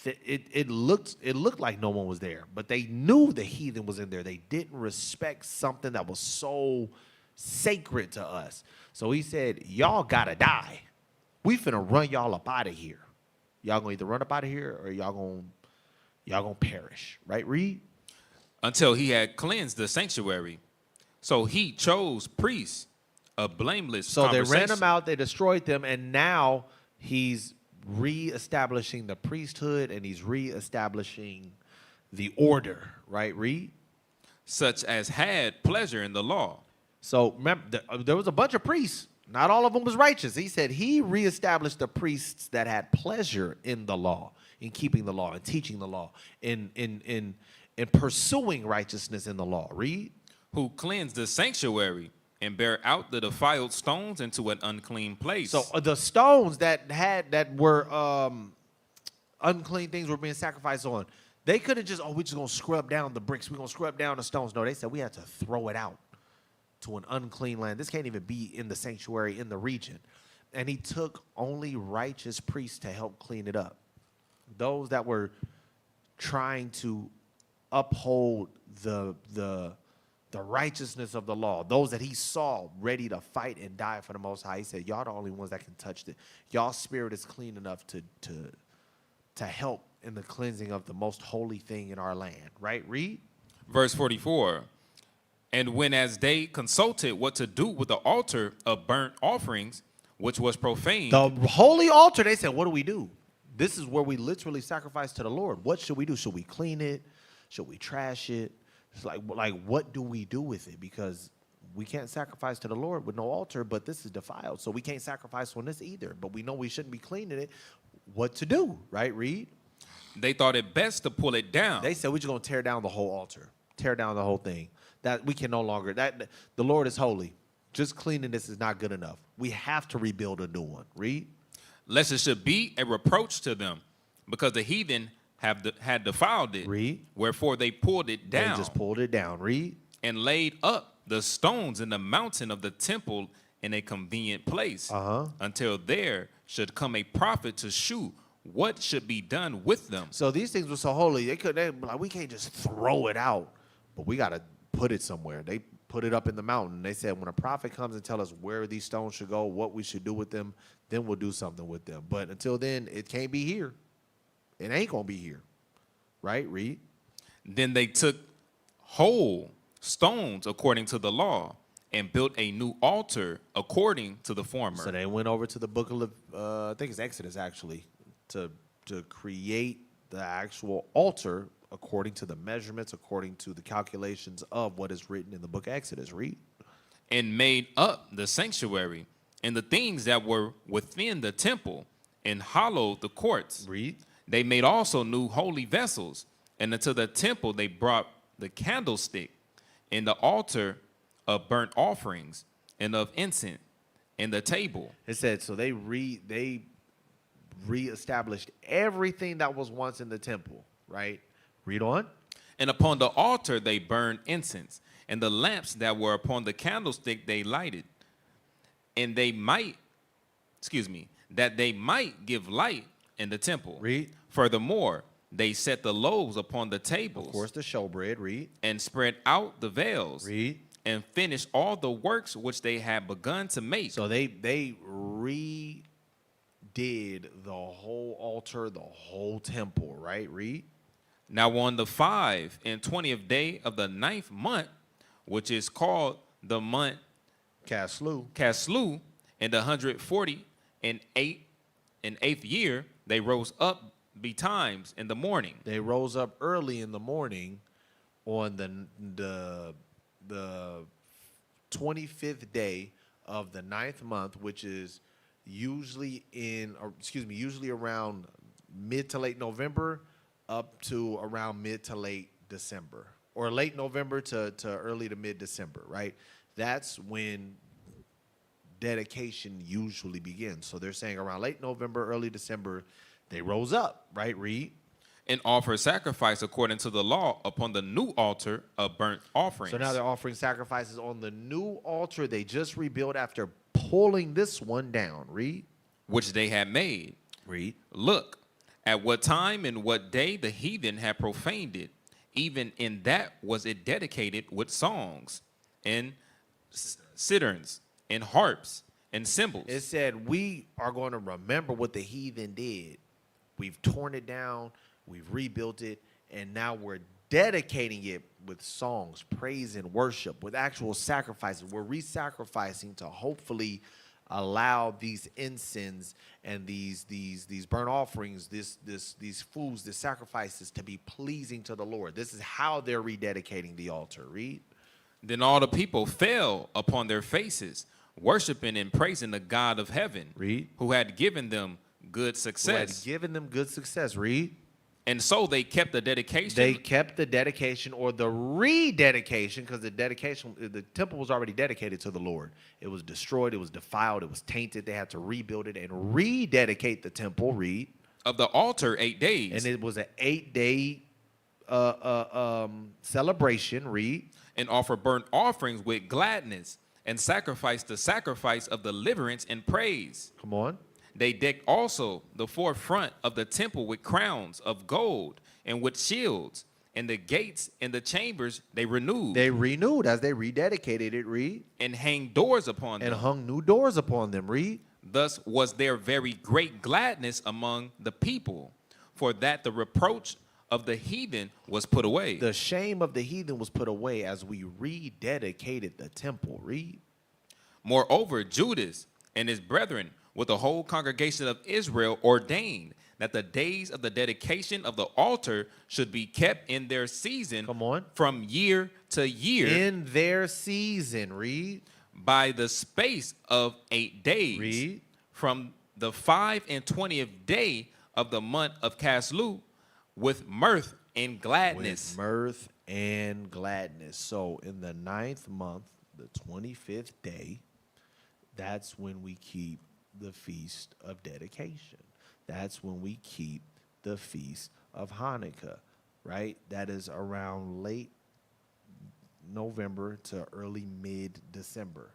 It looked like no one was there, but they knew the heathen was in there. They didn't respect something that was so sacred to us. So he said, y'all gotta die. We finna run y'all up out of here. Y'all gonna either run up out of here or y'all gonna perish. Right? Read. Until he had cleansed the sanctuary. So he chose priests, a blameless So they ran them out, they destroyed them, and now he's reestablishing the priesthood and he's reestablishing the order, right? Read. Such as had pleasure in the law. So remember, there was a bunch of priests. Not all of them was righteous. He said he reestablished the priests that had pleasure in the law, in keeping the law, in teaching the law, in pursuing righteousness in the law. Read. Who cleansed the sanctuary and bear out the defiled stones into an unclean place. So the stones that were unclean things were being sacrificed on. They couldn't just, we're just going to scrub down the bricks. We're going to scrub down the stones. No, they said we had to throw it out to an unclean land. This can't even be in the sanctuary in the region. And he took only righteous priests to help clean it up. Those that were trying to uphold the righteousness of the law, those that he saw ready to fight and die for the Most High. He said, y'all the only ones that can touch it. Y'all spirit is clean enough to help in the cleansing of the most holy thing in our land. Right? Read. Verse 44. And when as they consulted what to do with the altar of burnt offerings, which was profaned. The holy altar, they said, what do we do? This is where we literally sacrifice to the Lord. What should we do? Should we clean it? Should we trash it? It's like what do we do with it? Because we can't sacrifice to the Lord with no altar, but this is defiled. So we can't sacrifice on this either. But we know we shouldn't be cleaning it. What to do, right? Read. They thought it best to pull it down. They said, we're just going to tear down the whole altar. Tear down the whole thing. That we can no longer, that the Lord is holy. Just cleaning this is not good enough. We have to rebuild a new one. Read. Lest it should be a reproach to them, because the heathen had defiled it. Read. Wherefore they pulled it down. They just pulled it down. Read. And laid up the stones in the mountain of the temple in a convenient place, until there should come a prophet to shew what should be done with them. So these things were so holy, they like, we can't just throw it out, but we got to put it somewhere. They put it up in the mountain. They said, when a prophet comes and tell us where these stones should go, what we should do with them, then we'll do something with them. But until then, it can't be here. It ain't going to be here. Right? Read. Then they took whole stones according to the law and built a new altar according to the former. So they went over to the book of, I think it's Exodus actually, to create the actual altar according to the measurements, according to the calculations of what is written in the book of Exodus. Read. And made up the sanctuary and the things that were within the temple and hollowed the courts. Read. They made also new holy vessels, and into the temple they brought the candlestick and the altar of burnt offerings and of incense and the table. It said, so they reestablished everything that was once in the temple, right? Read on. And upon the altar they burned incense, and the lamps that were upon the candlestick they lighted, and that they might give light in the temple. Read. Furthermore, they set the loaves upon the tables. Of course, the showbread. Read. And spread out the veils. Read. And finished all the works which they had begun to make. So they redid the whole altar, the whole temple, right? Read. Now on the 25th and 20th day of the 9th month, which is called the month Caslu, in the 148th and 8th year, they rose up betimes in the morning. They rose up early in the morning on the 25th day of the 9th month, which is usually around mid to late November up to around mid to late December, or late November to early to mid December, right? That's when dedication usually begins. So they're saying around late November, early December, they rose up, right? Read. And offer sacrifice according to the law upon the new altar of burnt offerings. So now they're offering sacrifices on the new altar they just rebuilt after pulling this one down. Read. Which they had made. Read. Look, at what time and what day the heathen had profaned it, even in that was it dedicated with songs and citherns and harps and cymbals. It said, we are going to remember what the heathen did. We've torn it down, we've rebuilt it, and now we're dedicating it with songs, praise and worship, with actual sacrifices. We're re-sacrificing to hopefully allow these incense and these burnt offerings, these foods, the sacrifices to be pleasing to the Lord. This is how they're rededicating the altar. Read. Then all the people fell upon their faces, worshiping and praising the God of heaven. Read. Who had given them good success. Who had given them good success. Read. And so they kept the dedication. They kept the dedication or the rededication, because the temple was already dedicated to the Lord. It was destroyed, it was defiled, it was tainted. They had to rebuild it and rededicate the temple. Read. of the altar 8 days. And it was an 8-day celebration. Read. And offer burnt offerings with gladness, and sacrifice the sacrifice of deliverance and praise. Come on. They decked also the forefront of the temple with crowns of gold and with shields, and the gates and the chambers they renewed. They renewed as they rededicated it. Read. And hang doors upon And them. hung new doors upon them. Read. Thus was there very great gladness among the people, for that the reproach of the heathen was put away. The shame of the heathen was put away as we rededicated the temple. Read. Moreover, Judas and his brethren with the whole congregation of Israel ordained that the days of the dedication of the altar should be kept in their season. Come on. From year to year. In their season. Read. By the space of 8 days. Read. From the 25th day of the month of Caslu, with mirth and gladness. With mirth and gladness. So in the 9th month, the 25th day, that's when we keep the Feast of Dedication. That's when we keep the Feast of Hanukkah, right? That is around late November to early mid-December.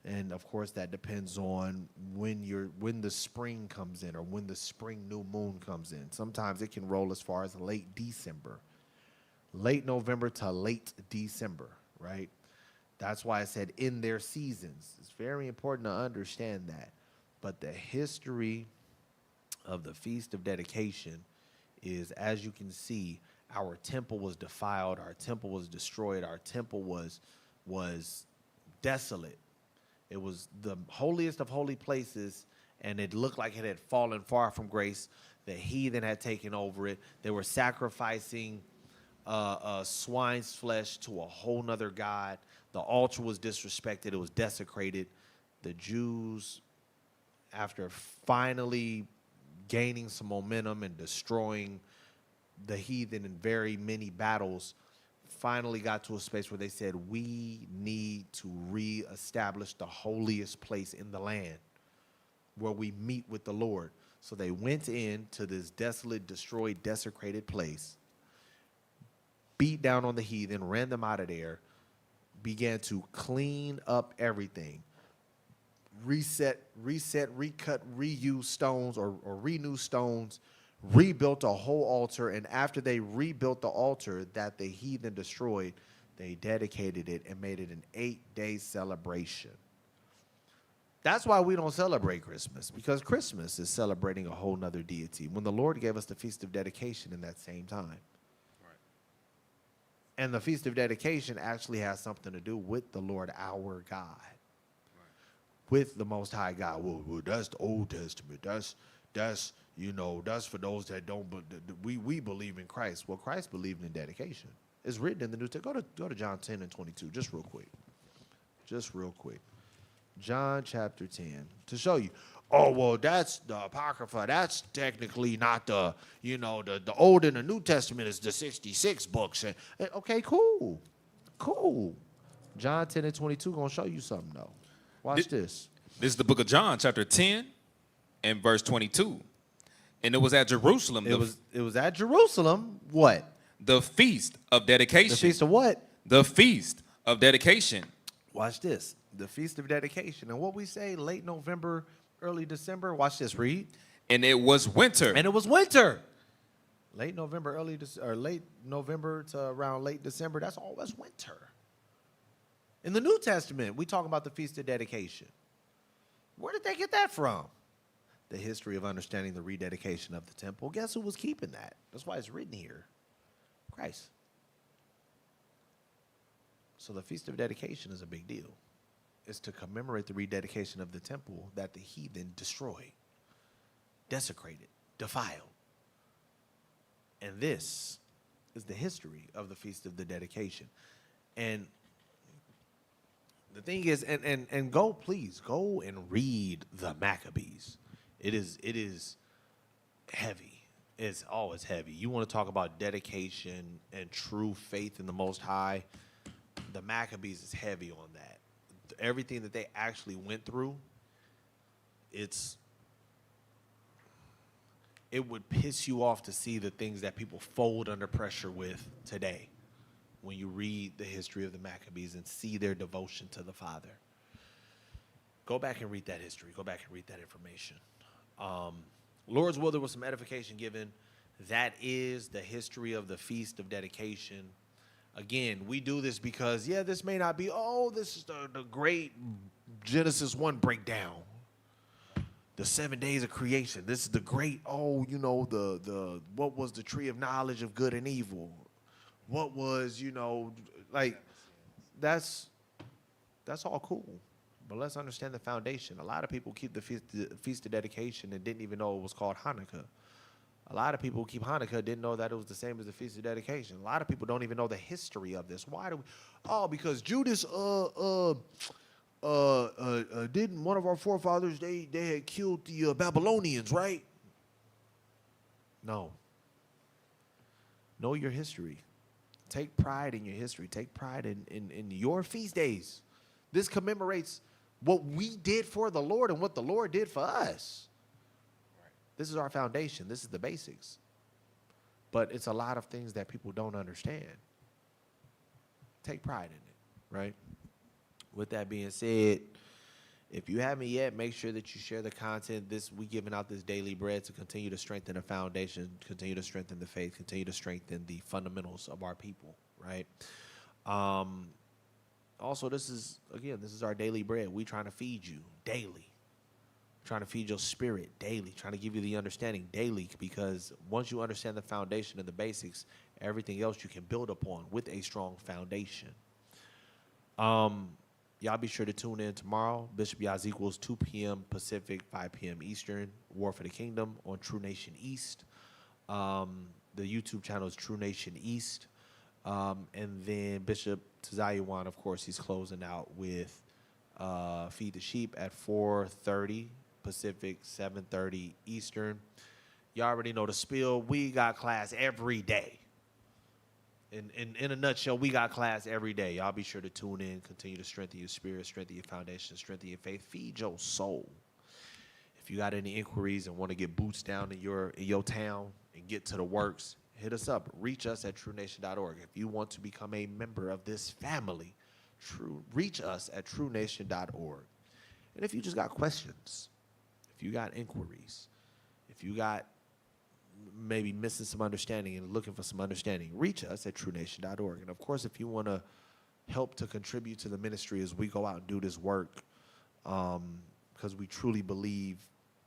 And of course that depends on when the spring comes in, or when the spring new moon comes in. Sometimes it can roll as far as late December. Late November to late December, right? That's why I said in their seasons. It's very important to understand that. But the history of the Feast of Dedication is, as you can see, our temple was defiled, our temple was destroyed, our temple was desolate. It was the holiest of holy places, and it looked like it had fallen far from grace. The heathen had taken over it. They were sacrificing swine's flesh to a whole nother god. The altar was disrespected. It was desecrated. The Jews, after finally gaining some momentum and destroying the heathen in very many battles, finally got to a space where they said, we need to reestablish the holiest place in the land where we meet with the Lord. So they went into this desolate, destroyed, desecrated place, beat down on the heathen, ran them out of there, began to clean up everything, reset, recut, reuse stones or renew stones, rebuilt a whole altar. And after they rebuilt the altar that the heathen destroyed, they dedicated it and made it an 8-day celebration. That's why we don't celebrate Christmas, because Christmas is celebrating a whole nother deity when the Lord gave us the Feast of Dedication in that same time. And the Feast of Dedication actually has something to do with the Lord our God, with the Most High God. Well, that's the Old Testament. That's for those that don't. We believe in Christ. Well, Christ believed in dedication. It's written in the New Testament. Go to John 10 and 22, just real quick. John chapter 10, to show you. Oh, well, that's the Apocrypha. That's technically not the Old and the New Testament is the 66 books. And okay, cool. John 10 and 22 going to show you something, though. Watch this. This is the book of John, chapter 10 and verse 22. And it was at Jerusalem. It was at Jerusalem. What? The Feast of Dedication. The Feast of what? The Feast of Dedication. Watch this. The Feast of Dedication. And what we say, late November, early December. Watch this. Read. And it was winter. And it was winter. Late November, late November to around late December. That's always winter. In the New Testament, we talk about the Feast of Dedication. Where did they get that from? The history of understanding the rededication of the temple. Guess who was keeping that? That's why it's written here. Christ. So the Feast of Dedication is a big deal. It's to commemorate the rededication of the temple that the heathen destroyed, desecrated, defiled. And this is the history of the Feast of the Dedication. And the thing is, and please go and read the Maccabees. It is heavy. It's always heavy. You want to talk about dedication and true faith in the Most High, the Maccabees is heavy on that. Everything that they actually went through, it's it would piss you off to see the things that people fold under pressure with today when you read the history of the Maccabees and see their devotion to the Father. Go back and read that history. Go back and read that information. Lord's will, there was some edification given. That is the history of the Feast of Dedication. Again, we do this because, yeah, this may not be, this is the great Genesis 1 breakdown. The 7 days of creation. This is the great, what was the tree of knowledge of good and evil? What was, that's all cool. But let's understand the foundation. A lot of people keep the Feast of Dedication and didn't even know it was called Hanukkah. A lot of people who keep Hanukkah didn't know that it was the same as the Feast of Dedication. A lot of people don't even know the history of this. Why do we? Because Judas, didn't one of our forefathers, they had killed the Babylonians, right? No. Know your history. Take pride in your history. Take pride in your feast days. This commemorates what we did for the Lord and what the Lord did for us. This is our foundation. This is the basics. But it's a lot of things that people don't understand. Take pride in it, right? With that being said, if you haven't yet, make sure that you share the content. We giving out this daily bread to continue to strengthen the foundation, continue to strengthen the faith, continue to strengthen the fundamentals of our people, right? Also, this is our daily bread. We trying to feed you daily. Trying to feed your spirit daily, trying to give you the understanding daily, because once you understand the foundation and the basics, everything else you can build upon with a strong foundation. Y'all be sure to tune in tomorrow. Bishop Yaz equals 2 p.m. Pacific, 5 p.m. Eastern. War for the Kingdom on True Nation East. The YouTube channel is True Nation East. And then Bishop Tazayuan, of course, he's closing out with Feed the Sheep at 4:30 Pacific, 7:30 Eastern. You already know the spiel. We got class every day. In a nutshell, we got class every day. Y'all be sure to tune in. Continue to strengthen your spirit, strengthen your foundation, strengthen your faith. Feed your soul. If you got any inquiries and want to get boots down in your town and get to the works, hit us up. Reach us at truenation.org. If you want to become a member of this family, reach us at truenation.org. And if you just got questions, if you got inquiries, if you got maybe missing some understanding and looking for some understanding, reach us at truenation.org. And of course, if you want to help to contribute to the ministry as we go out and do this work, because we truly believe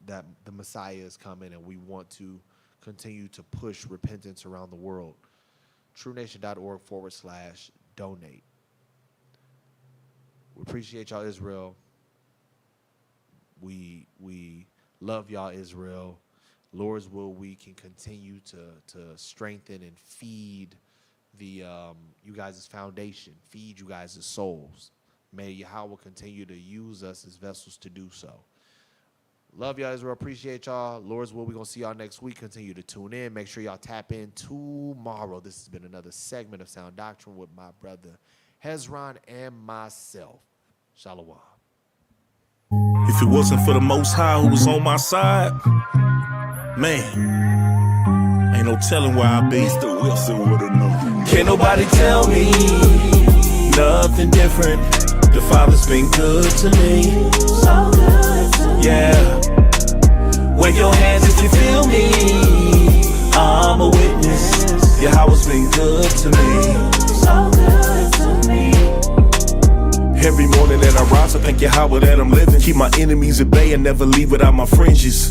that the Messiah is coming and we want to continue to push repentance around the world, truenation.org/donate. We appreciate y'all, Israel. We love y'all, Israel. Lord's will, we can continue to strengthen and feed the you guys' foundation, feed you guys' souls. May Yahweh continue to use us as vessels to do so. Love y'all, Israel. Appreciate y'all. Lord's will, we're going to see y'all next week. Continue to tune in. Make sure y'all tap in tomorrow. This has been another segment of Sound Doctrine with my brother Hezron and myself. Shalom. If it wasn't for the Most High who was on my side, man, ain't no telling where I'd be. Mr. Wilson would've known. Can't nobody tell me nothing different. The Father's been good to me. So good to me. Yeah. Wave your hands if you feel me. I'm a witness. Yahweh's been good to me. So good to me. Every morning that I rise, I thank Yahweh that I'm living. Keep my enemies at bay and never leave without my fringes.